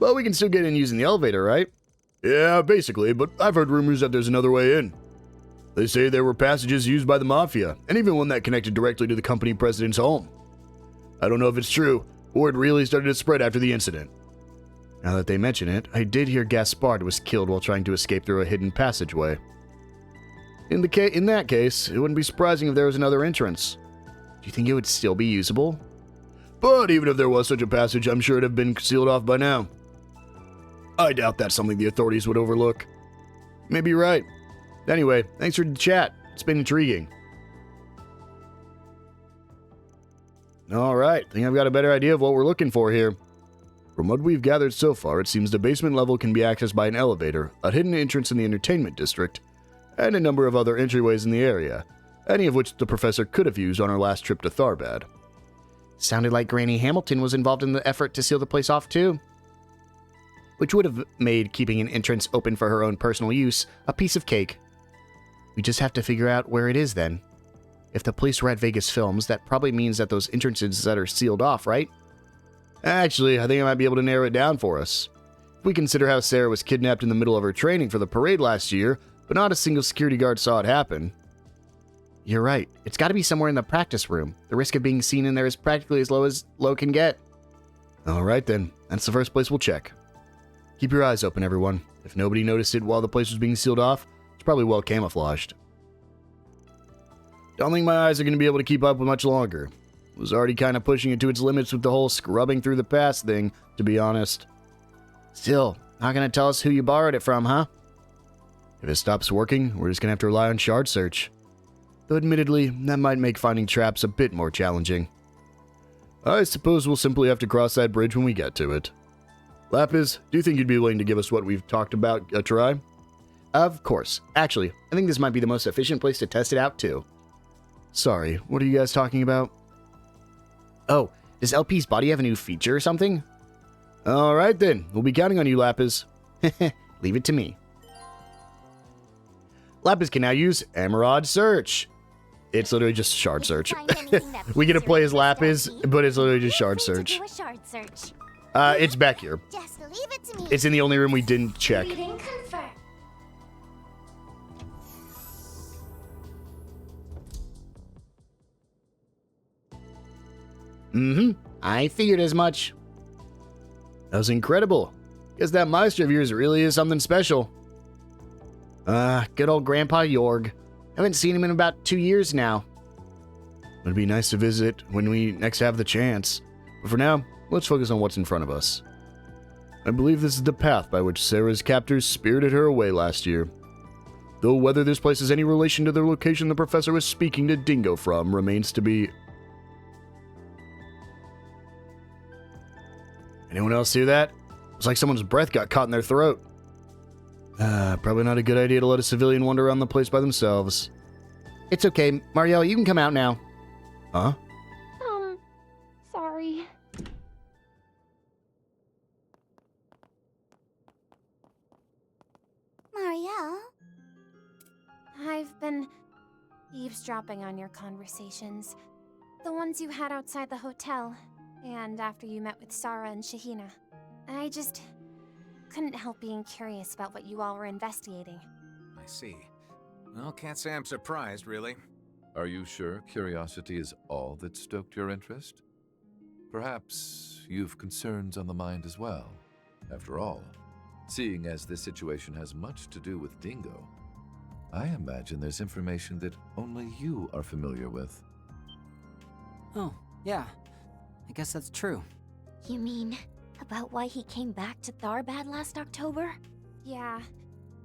Well, we can still get in using the elevator, right? Yeah, basically, but I've heard rumors that there's another way in. They say there were passages used by the Mafia, and even one that connected directly to the company president's home. I don't know if it's true, or it really started to spread after the incident. Now that they mention it, I did hear Gaspard was killed while trying to escape through a hidden passageway. In that case, it wouldn't be surprising if there was another entrance. Do you think it would still be usable? But even if there was such a passage, I'm sure it'd have been sealed off by now. I doubt that's something the authorities would overlook. Maybe you're right. Anyway, thanks for the chat. It's been intriguing. Alright, think I've got a better idea of what we're looking for here. From what we've gathered so far, it seems the basement level can be accessed by an elevator, a hidden entrance in the entertainment district, and a number of other entryways in the area, any of which the professor could have used on her last trip to Tharbad. Sounded like Granny Hamilton was involved in the effort to seal the place off too. Which would have made keeping an entrance open for her own personal use a piece of cake. We just have to figure out where it is then. If the police were at Vegas Films, that probably means that those entrances that are sealed off, right? Actually, I think I might be able to narrow it down for us. If we consider how Sarah was kidnapped in the middle of her training for the parade last year, but not a single security guard saw it happen. You're right. It's got to be somewhere in the practice room. The risk of being seen in there is practically as low can get. Alright then, that's the first place we'll check. Keep your eyes open, everyone. If nobody noticed it while the place was being sealed off, it's probably well camouflaged. Don't think my eyes are going to be able to keep up with much longer. Was already kind of pushing it to its limits with the whole scrubbing through the past thing, to be honest. Still, not going to tell us who you borrowed it from, huh? If it stops working, we're just going to have to rely on shard search. Though admittedly, that might make finding traps a bit more challenging. I suppose we'll simply have to cross that bridge when we get to it. Lapis, do you think you'd be willing to give us what we've talked about a try? Of course. Actually, I think this might be the most efficient place to test it out, too. Sorry, what are you guys talking about? Oh, does LP's body have a new feature or something? Alright then, we'll be counting on you, Lapis. Leave it to me. Lapis can now use Emerald Search. It's literally just shard search. We get to play as Lapis, but it's literally just shard search. It's back here. Just leave it to me. It's in the only room we didn't check. I figured as much. That was incredible. Guess that Meister of yours really is something special. Good old Grandpa Jorg. Haven't seen him in about 2 years now. It'd be nice to visit when we next have the chance. But for now, let's focus on what's in front of us. I believe this is the path by which Sarah's captors spirited her away last year. Though whether this place has any relation to the location the professor was speaking to Dingo from remains to be... Anyone else hear that? It's like someone's breath got caught in their throat. Probably not a good idea to let a civilian wander around the place by themselves. It's okay, Marielle, you can come out now. Huh? Sorry. Marielle? I've been eavesdropping on your conversations. The ones you had outside the hotel. And after you met with Sarah and Shahina, I just couldn't help being curious about what you all were investigating. I see. Well, can't say I'm surprised, really. Are you sure curiosity is all that stoked your interest? Perhaps you've concerns on the mind as well. After all, seeing as this situation has much to do with Dingo, I imagine there's information that only you are familiar with. Oh, yeah. I guess that's true. You mean about why he came back to Tharbad last October? Yeah.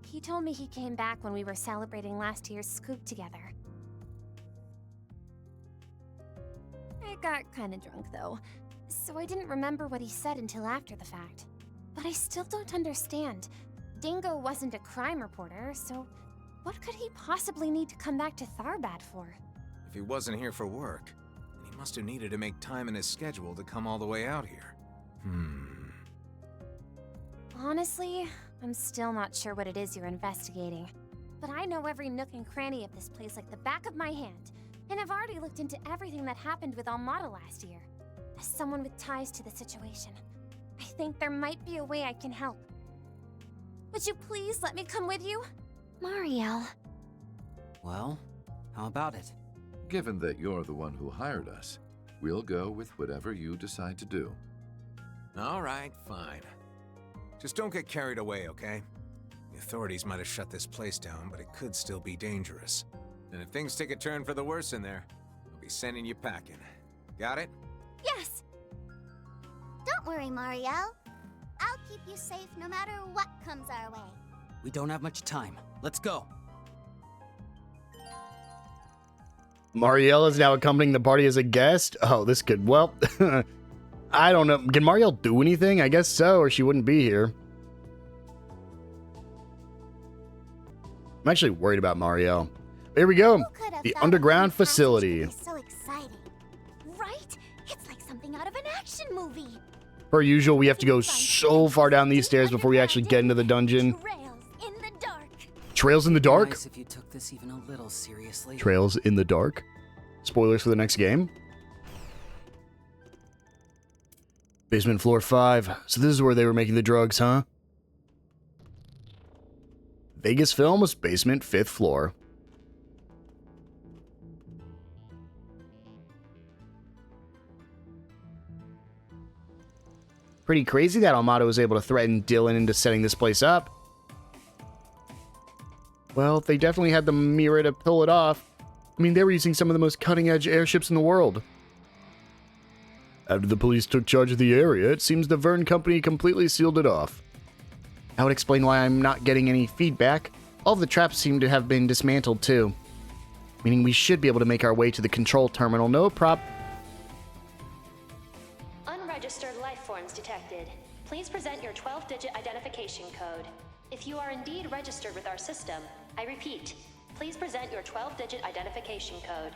He told me he came back when we were celebrating last year's scoop together. I got kinda drunk though, so I didn't remember what he said until after the fact. But I still don't understand. Dingo wasn't a crime reporter, so what could he possibly need to come back to Tharbad for? If he wasn't here for work, then he must have needed to make time in his schedule to come all the way out here. Honestly, I'm still not sure what it is you're investigating. But I know every nook and cranny of this place like the back of my hand, and I've already looked into everything that happened with Almada last year. As someone with ties to the situation, I think there might be a way I can help. Would you please let me come with you? Mariel. Well, how about it? Given that you're the one who hired us, we'll go with whatever you decide to do. All right, fine. Just don't get carried away, okay? The authorities might have shut this place down, but it could still be dangerous. And if things take a turn for the worse in there, I'll be sending you packing. Got it? Yes! Don't worry, Mariel. I'll keep you safe no matter what comes our way. We don't have much time. Let's go. Mariel is now accompanying the party as a guest. Oh, this could, well, I don't know. Can Mariel do anything? I guess so, or she wouldn't be here. I'm actually worried about Mariel. Here we go. The underground facility. So exciting. Right? It's like something out of an action movie. Per usual, we have to go so far down these stairs before we actually get into the dungeon. Trails in the dark. Trails in the dark? Nice if you took this even a little seriously. Trails in the dark? Spoilers for the next game? Basement floor 5. So this is where they were making the drugs, huh? Vegas Films, basement 5th floor. Pretty crazy that Almada was able to threaten Dylan into setting this place up. Well, they definitely had the mirror to pull it off. I mean, they were using some of the most cutting-edge airships in the world. After the police took charge of the area, it seems the Verne Company completely sealed it off. That would explain why I'm not getting any feedback. All of the traps seem to have been dismantled too. Meaning we should be able to make our way to the control terminal, no prob. Unregistered life forms detected. Please present your 12-digit identification code. If you are indeed registered with our system, I repeat, please present your 12-digit identification code.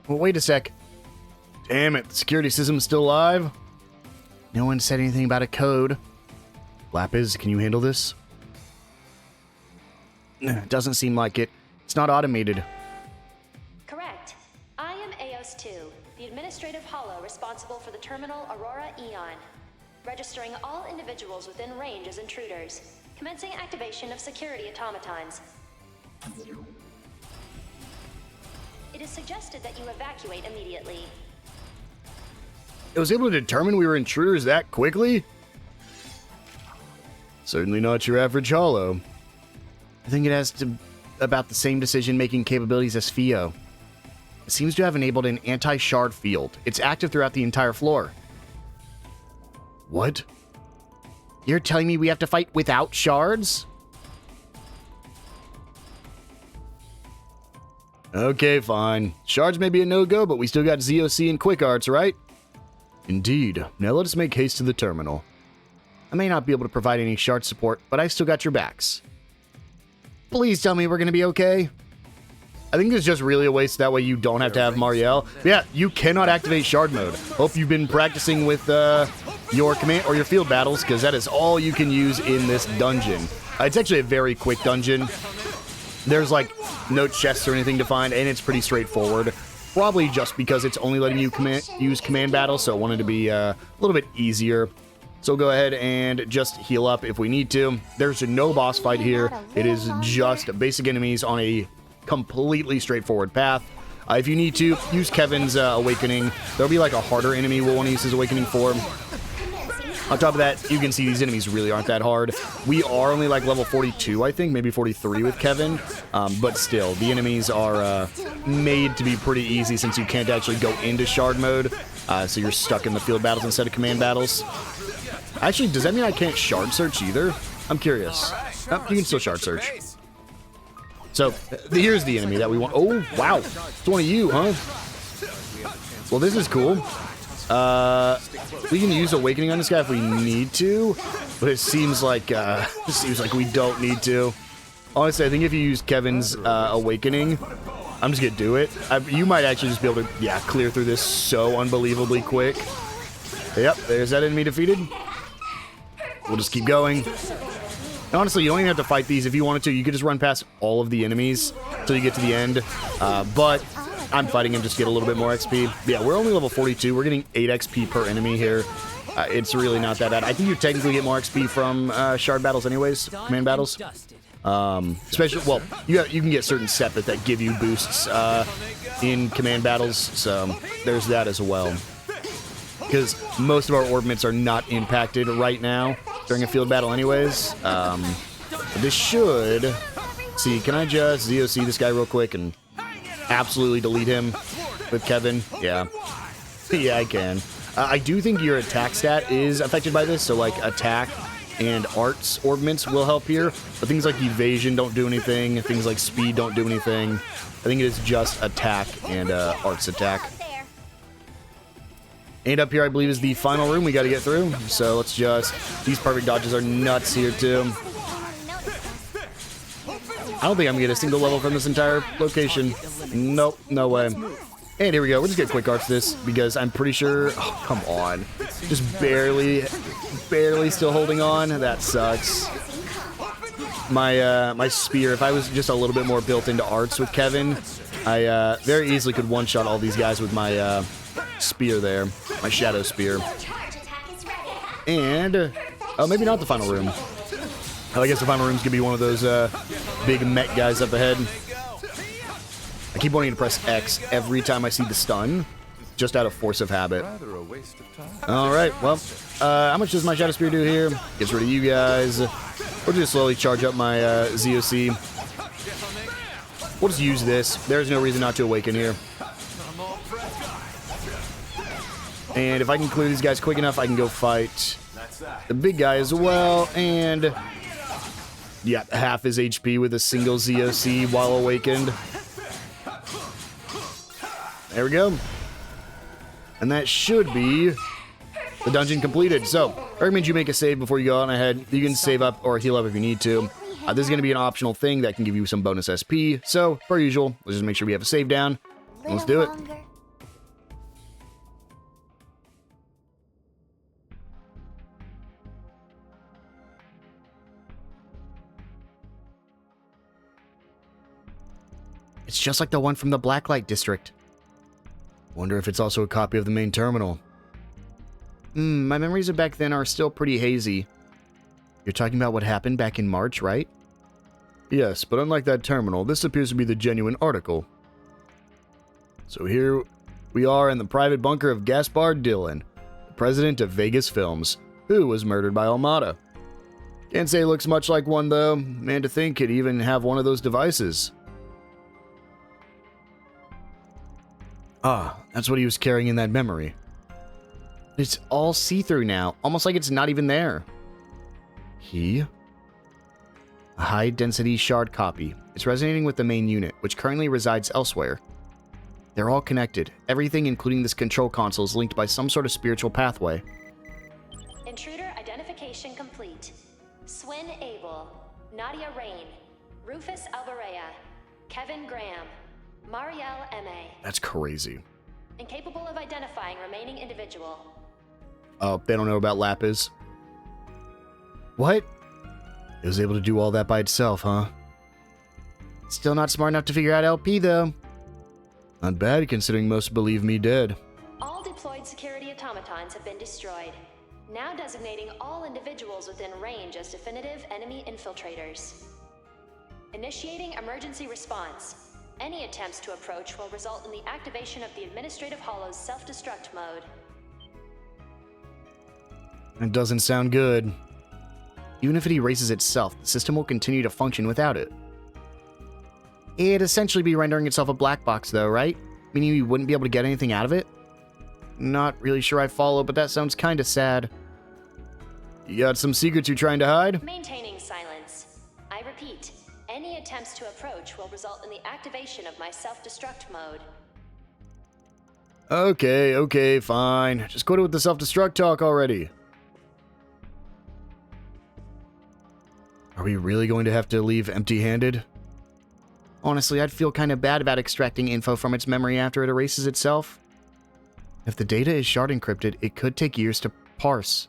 Well, wait a sec. Damn it, the security system's still alive? No one said anything about a code. Lapis, can you handle this? Doesn't seem like it. It's not automated. Correct. I am AOS-2, the administrative hollow responsible for the terminal Aurora Eon, registering all individuals within range as intruders, commencing activation of security automatons. It is suggested that you evacuate immediately. It was able to determine we were intruders that quickly? Certainly not your average hollow. I think it has about the same decision-making capabilities as Fio. It seems to have enabled an anti-shard field. It's active throughout the entire floor. What? You're telling me we have to fight without shards? Okay, fine. Shards may be a no-go, but we still got ZOC and Quick Arts, right? Indeed. Now let us make haste to the terminal. I may not be able to provide any shard support, but I still got your backs. Please tell me we're going to be okay. I think it's just really a waste, that way you don't have to have Mariel. Yeah, you cannot activate shard mode. Hope you've been practicing with your command or your field battles, because that is all you can use in this dungeon. It's actually a very quick dungeon. There's like no chests or anything to find, and it's pretty straightforward. probably just because it's only letting you use command battle, so I wanted to be a little bit easier. So go ahead and just heal up if we need to. There's no boss fight here. It is just basic enemies on a completely straightforward path. If you need to, use Kevin's Awakening. There'll be like a harder enemy we'll want to use his Awakening for. On top of that, you can see these enemies really aren't that hard. We are only like level 42, I think, maybe 43 with Kevin. But still, the enemies are made to be pretty easy since you can't actually go into shard mode. So you're stuck in the field battles instead of command battles. Actually, does that mean I can't shard search either? I'm curious. Oh, you can still shard search. So, here's the enemy that we want. Oh, wow. It's one of you, huh? Well, this is cool. We can use Awakening on this guy if we need to, but it seems like we don't need to. Honestly, I think if you use Kevin's Awakening, I'm just gonna do it. You might actually just be able to, yeah, clear through this so unbelievably quick. Yep, there's that enemy defeated. We'll just keep going. And honestly, you don't even have to fight these. If you wanted to, you could just run past all of the enemies until you get to the end. But I'm fighting him just to get a little bit more XP. Yeah, we're only level 42. We're getting 8 XP per enemy here. It's really not that bad. I think you technically get more XP from shard battles anyways, command battles. Especially, well, you can get certain separate that give you boosts in command battles, so there's that as well. Because most of our orbments are not impacted right now during a field battle anyways. This should... See, can I just ZOC this guy real quick and absolutely delete him with Kevin? Yeah. Yeah, I can. I do think your attack stat is affected by this, so like attack and arts orbments will help here. But things like evasion don't do anything. Things like speed don't do anything. I think it is just attack and arts attack. And up here, I believe, is the final room we got to get through. So let's just... These perfect dodges are nuts here, too. I don't think I'm going to get a single level from this entire location. Nope, no way. And here we go. We're just going to quick arts this because I'm pretty sure... Oh, come on. Just barely still holding on. That sucks. My spear, if I was just a little bit more built into arts with Kevin, I very easily could one-shot all these guys with my... spear there, my shadow spear. And oh, maybe not the final room. I guess the final room's gonna be one of those big mech guys up ahead. I keep wanting to press X every time I see the stun, just out of force of habit. All right, well, how much does my shadow spear do here? Gets rid of you guys. We'll just slowly charge up my ZOC. We'll just use this. There's no reason not to awaken here. And if I can clear these guys quick enough, I can go fight the big guy as well. And yeah, half his HP with a single ZOC while awakened. There we go. And that should be the dungeon completed. So I recommend you make a save before you go on ahead. You can save up or heal up if you need to. This is going to be an optional thing that can give you some bonus SP. So, per usual, let's just make sure we have a save down. Let's do it. It's just like the one from the Blacklight District. Wonder if it's also a copy of the main terminal. My memories of back then are still pretty hazy. You're talking about what happened back in March, right? Yes, but unlike that terminal, this appears to be the genuine article. So here we are in the private bunker of Gaspar Dillon, the president of Vegas Films, who was murdered by Almada. Can't say it looks much like one, though. Man, to think he'd even have one of those devices. Ah, that's what he was carrying in that memory. It's all see-through now, almost like it's not even there. He? A high-density shard copy. It's resonating with the main unit, which currently resides elsewhere. They're all connected. Everything, including this control console, is linked by some sort of spiritual pathway. Intruder identification complete. Swin Abel, Nadia Rain, Rufus Alvarez, Kevin Graham, Marielle M.A. That's crazy. Incapable of identifying remaining individual. Oh, they don't know about Lapis. What? It was able to do all that by itself, huh? Still not smart enough to figure out LP, though. Not bad considering most believe me dead. All deployed security automatons have been destroyed, now designating all individuals within range as definitive enemy infiltrators. Initiating emergency response. Any attempts to approach will result in the activation of the Administrative Hollow's self-destruct mode. It doesn't sound good. Even if it erases itself, the system will continue to function without it. It'd essentially be rendering itself a black box though, right? Meaning you wouldn't be able to get anything out of it? Not really sure I follow, but that sounds kinda sad. You got some secrets you're trying to hide? Maintaining silence. I repeat, any attempts to approach will result in the activation of my self-destruct mode. Okay, fine. Just quit it with the self-destruct talk already. Are we really going to have to leave empty-handed? Honestly, I'd feel kind of bad about extracting info from its memory after it erases itself. If the data is shard encrypted, it could take years to parse.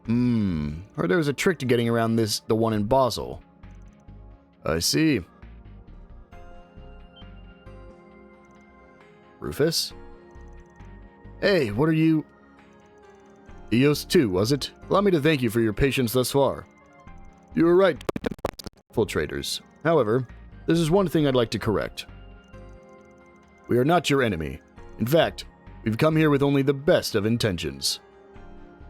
Heard there was a trick to getting around the one in Basel. I see. Rufus? Hey, what are you... EOS 2, was it? Allow me to thank you for your patience thus far. You were right, infiltrators. However, this is one thing I'd like to correct. We are not your enemy. In fact, we've come here with only the best of intentions.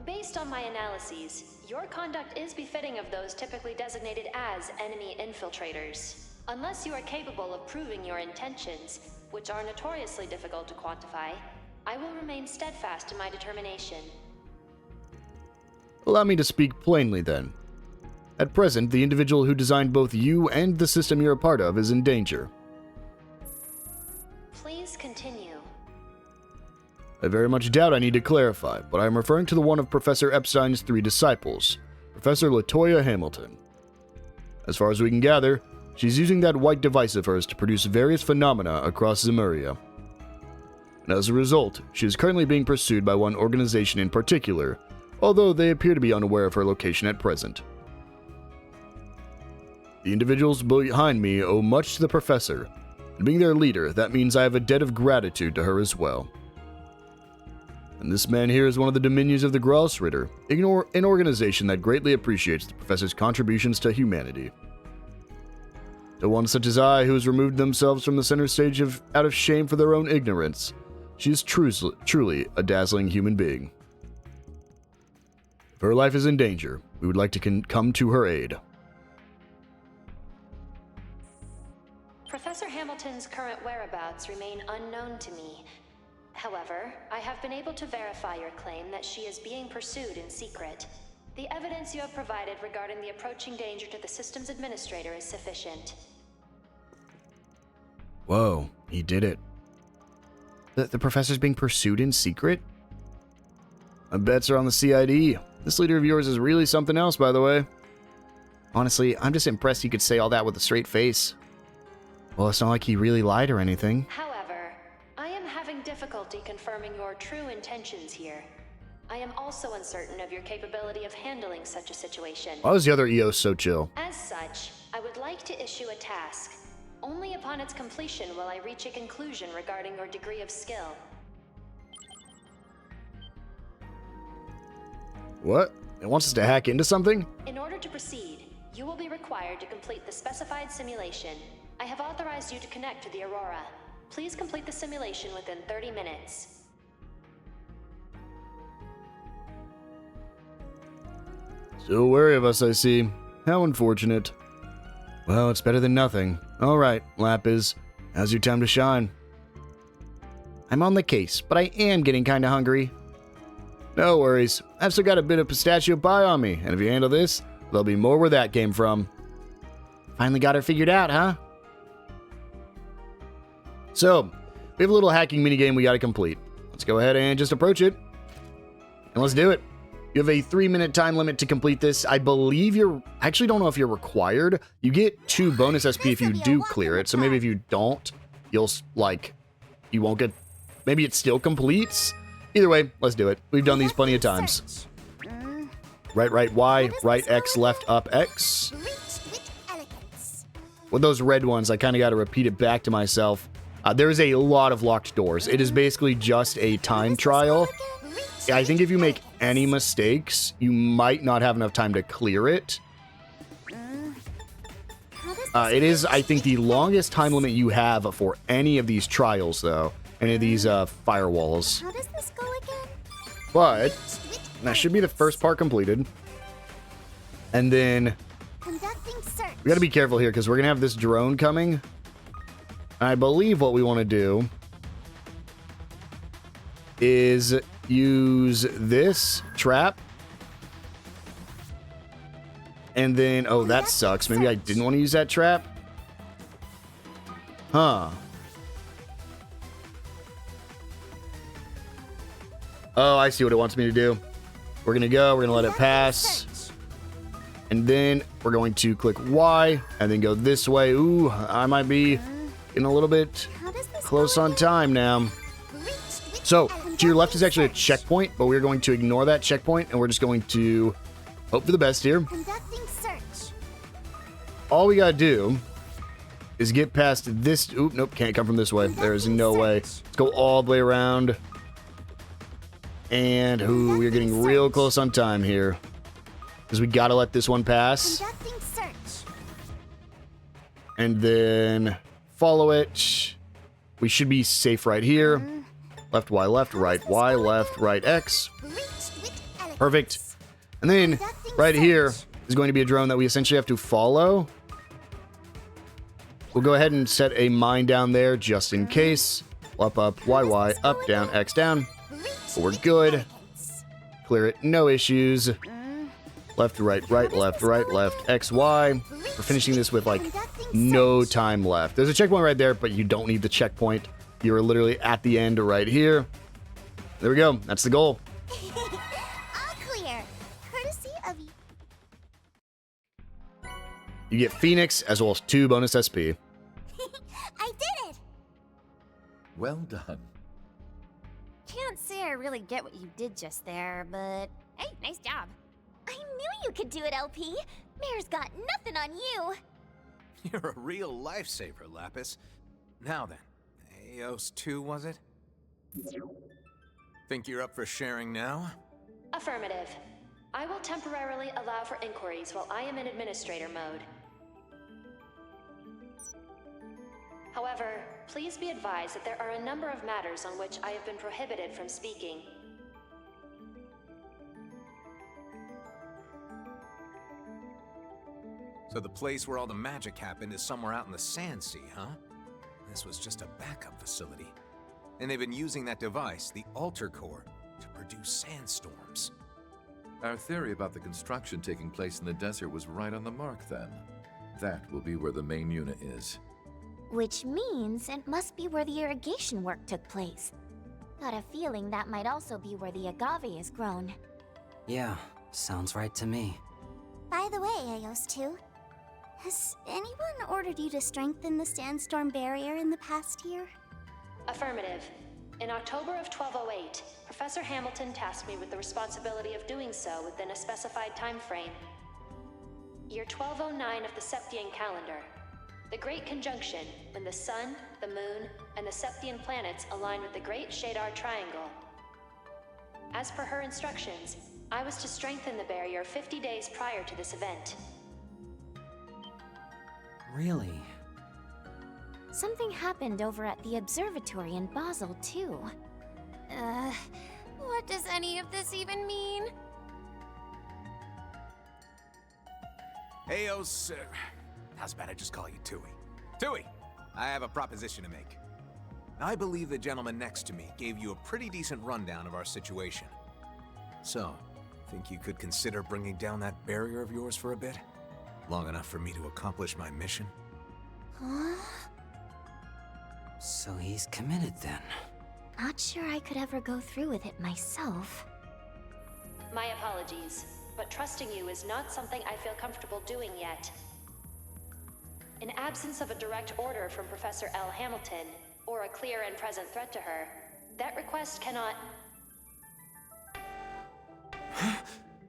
Based on my analyses, your conduct is befitting of those typically designated as enemy infiltrators. Unless you are capable of proving your intentions, which are notoriously difficult to quantify, I will remain steadfast in my determination. Allow me to speak plainly then. At present, the individual who designed both you and the system you're a part of is in danger. Please continue. I very much doubt I need to clarify, but I am referring to the one of Professor Epstein's 3 disciples, Professor Latoya Hamilton. As far as we can gather, she's using that white device of hers to produce various phenomena across Zemuria. And as a result, she is currently being pursued by one organization in particular, although they appear to be unaware of her location at present. The individuals behind me owe much to the Professor, and being their leader, that means I have a debt of gratitude to her as well. And this man here is one of the dominions of the Grossritter, an organization that greatly appreciates the Professor's contributions to humanity. To one such as I, who has removed themselves from the center stage out of shame for their own ignorance, she is truly a dazzling human being. If her life is in danger, we would like to come to her aid. Professor Hamilton's current whereabouts remain unknown to me. However, I have been able to verify your claim that she is being pursued in secret. The evidence you have provided regarding the approaching danger to the system's administrator is sufficient. Whoa, he did it. The professor's being pursued in secret? My bets are on the CID. This leader of yours is really something else, by the way. Honestly, I'm just impressed he could say all that with a straight face. Well, it's not like he really lied or anything. However, I am having difficulty confirming your true intentions here. I am also uncertain of your capability of handling such a situation. Why was the other EOS so chill? As such, I would like to issue a task. Only upon its completion will I reach a conclusion regarding your degree of skill. What? It wants us to hack into something? In order to proceed, you will be required to complete the specified simulation. I have authorized you to connect to the Aurora. Please complete the simulation within 30 minutes. Still wary of us, I see. How unfortunate. Well, it's better than nothing. Alright, Lapis. Now's your time to shine. I'm on the case, but I am getting kinda hungry. No worries. I've still got a bit of pistachio pie on me, and if you handle this, there'll be more where that came from. Finally got her figured out, huh? So, we have a little hacking minigame we gotta complete. Let's go ahead and just approach it. And let's do it. You have a 3-minute time limit to complete this. I believe I actually don't know if you're required. You get 2 bonus SP if you do clear it, so maybe if you don't, you won't get... Maybe it still completes? Either way, let's do it. We've done these plenty of times. Right, Y, right, X, left, up, X. With those red ones, I kind of got to repeat it back to myself. There is a lot of locked doors. It is basically just a time trial. I think if you make any mistakes, you might not have enough time to clear it. It is, I think, the longest time limit you have for any of these trials, though. Any of these firewalls. How does this go again? But that should be the first part completed. And then Conducting search. we gotta be careful here because we're gonna have this drone coming. I believe what we want to do is use this trap. And then, oh, that sucks. Maybe I didn't want to use that trap. Huh. Oh, I see what it wants me to do. We're going to go. We're going to let it pass. And then we're going to click Y and then go this way. Ooh, I might be getting a little bit close on time now. So, to your left is actually a checkpoint, but we're going to ignore that checkpoint and we're just going to hope for the best here. Conducting search. All we gotta do is get past this. Oop, nope, can't come from this way. There is no way. Let's go all the way around. And, ooh, we're getting real close on time here. Because we gotta let this one pass. Conducting search. And then follow it. We should be safe right here. Left, Y, left, right, Y, left, right, X. Perfect. And then right here is going to be a drone that we essentially have to follow. We'll go ahead and set a mine down there just in case. Up, up, Y, Y, up, down, X, down. But we're good. Clear it, no issues. Left, right, right, left, right, left, X, Y. We're finishing this with like no time left. There's a checkpoint right there, but you don't need the checkpoint. You're literally at the end right here. There we go. That's the goal. All clear. Courtesy of you. You get Phoenix as well as 2 bonus SP. I did it. Well done. Can't say I really get what you did just there, but hey, nice job. I knew you could do it, LP. Mayor's got nothing on you. You're a real lifesaver, Lapis. Now then, Eos 2, was it? Think you're up for sharing now? Affirmative. I will temporarily allow for inquiries while I am in administrator mode. However, please be advised that there are a number of matters on which I have been prohibited from speaking. So the place where all the magic happened is somewhere out in the Sand Sea, huh? This was just a backup facility. And they've been using that device, the Alter Core, to produce sandstorms. Our theory about the construction taking place in the desert was right on the mark then. That will be where the main unit is. Which means it must be where the irrigation work took place. Got a feeling that might also be where the agave is grown. Yeah, sounds right to me. By the way, Eos 2, has anyone ordered you to strengthen the sandstorm barrier in the past year? Affirmative. In October of 1208, Professor Hamilton tasked me with the responsibility of doing so within a specified time frame. Year 1209 of the Septian calendar. The Great Conjunction, when the Sun, the Moon, and the Septian planets align with the Great Shadar Triangle. As per her instructions, I was to strengthen the barrier 50 days prior to this event. Really? Something happened over at the observatory in Basel, too. What does any of this even mean? Eos, how's about I just call you Tui? Tui, I have a proposition to make. I believe the gentleman next to me gave you a pretty decent rundown of our situation. So, think you could consider bringing down that barrier of yours for a bit? Long enough for me to accomplish my mission? Huh? So he's committed then. Not sure I could ever go through with it myself. My apologies, but trusting you is not something I feel comfortable doing yet. In absence of a direct order from Professor L. Hamilton, or a clear and present threat to her, that request cannot...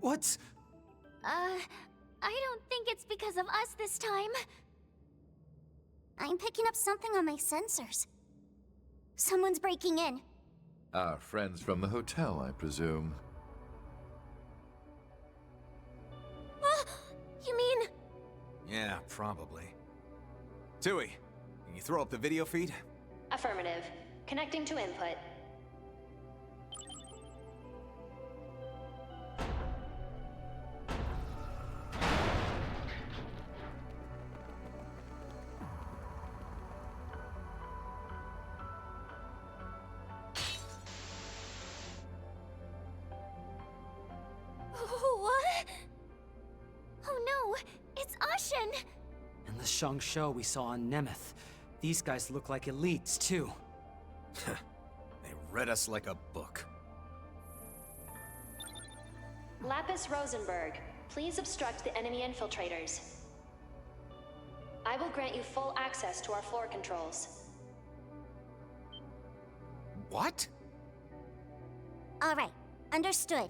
What? I don't think it's because of us this time. I'm picking up something on my sensors. Someone's breaking in. Our friends from the hotel, I presume. You mean... Yeah, probably. Tui, can you throw up the video feed? Affirmative. Connecting to input. What? Oh no, it's Ashen! And the Shang Shou we saw on Nemeth. These guys look like elites, too. They read us like a book. Lapis Rosenberg, please obstruct the enemy infiltrators. I will grant you full access to our floor controls. What? All right, understood.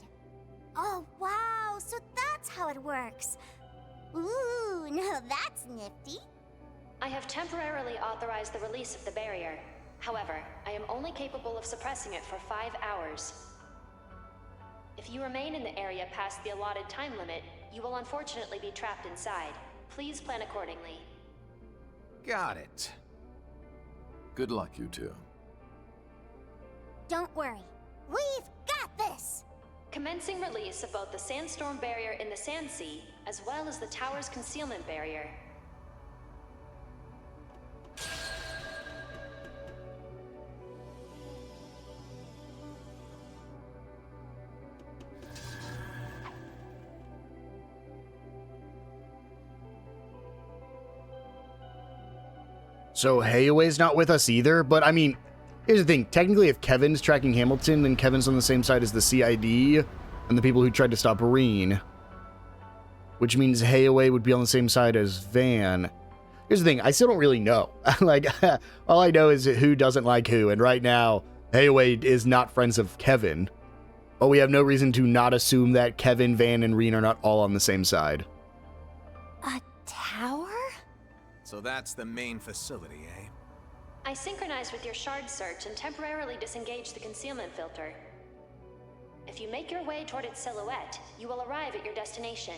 Oh, wow, so that's how it works. Ooh, now that's nifty. I have temporarily authorized the release of the barrier. However, I am only capable of suppressing it for 5 hours. If you remain in the area past the allotted time limit, you will unfortunately be trapped inside. Please plan accordingly. Got it. Good luck, you two. Don't worry, we've got this! Commencing release of both the sandstorm barrier in the Sand Sea, as well as the tower's concealment barrier. So Heiwei's not with us either, but I mean, here's the thing. Technically, if Kevin's tracking Hamilton, then Kevin's on the same side as the CID and the people who tried to stop Reen. Which means Heiwei would be on the same side as Van. Here's the thing. I still don't really know. Like, all I know is who doesn't like who. And right now, Heiwei is not friends of Kevin. But we have no reason to not assume that Kevin, Van, and Reen are not all on the same side. A tower? So that's the main facility, eh? I synchronized with your shard search and temporarily disengaged the concealment filter. If you make your way toward its silhouette, you will arrive at your destination.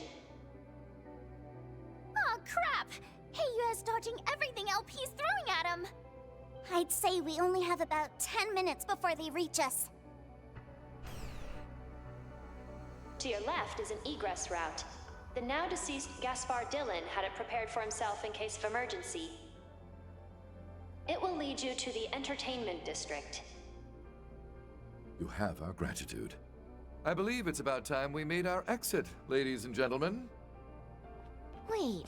Aw, crap! Heiyu is dodging everything LP's throwing at him! I'd say we only have about 10 minutes before they reach us. To your left is an egress route. The now deceased Gaspar Dillon had it prepared for himself in case of emergency. It will lead you to the entertainment district. You have our gratitude. I believe it's about time we made our exit, ladies and gentlemen. Wait,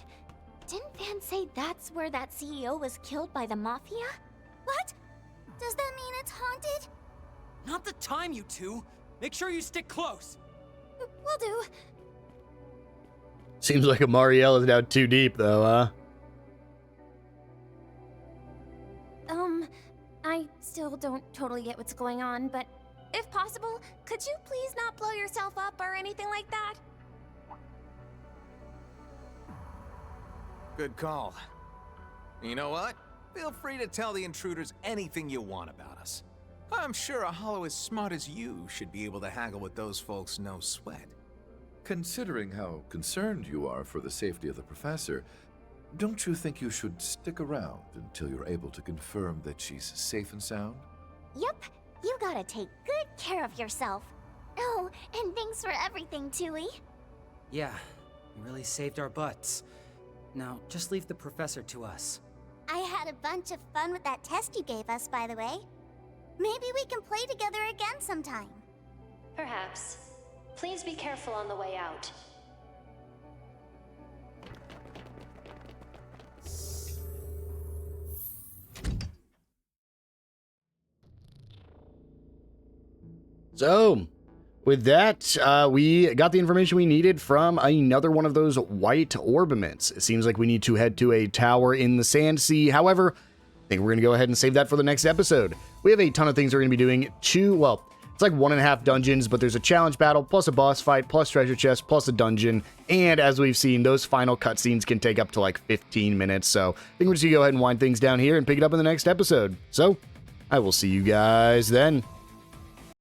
didn't Van say that's where that CEO was killed by the Mafia? What? Does that mean it's haunted? Not the time, you two! Make sure you stick close! Will do. Seems like Marielle is now too deep, though, huh? I still don't totally get what's going on, but if possible, could you please not blow yourself up or anything like that? Good call. You know what? Feel free to tell the intruders anything you want about us. I'm sure a hollow as smart as you should be able to haggle with those folks no sweat. Considering how concerned you are for the safety of the professor, don't you think you should stick around until you're able to confirm that she's safe and sound? Yep, you gotta take good care of yourself. Oh, and thanks for everything, Tui. Yeah, you really saved our butts. Now, just leave the professor to us. I had a bunch of fun with that test you gave us, by the way. Maybe we can play together again sometime. Perhaps. Please be careful on the way out. So, with that, we got the information we needed from another one of those white orbaments. It seems like we need to head to a tower in the Sand Sea. However, I think we're going to go ahead and save that for the next episode. We have a ton of things we're going to be doing. It's like 1.5 dungeons, but there's a challenge battle, plus a boss fight, plus treasure chest, plus a dungeon. And as we've seen, those final cutscenes can take up to like 15 minutes. So I think we're just going to go ahead and wind things down here and pick it up in the next episode. So, I will see you guys then.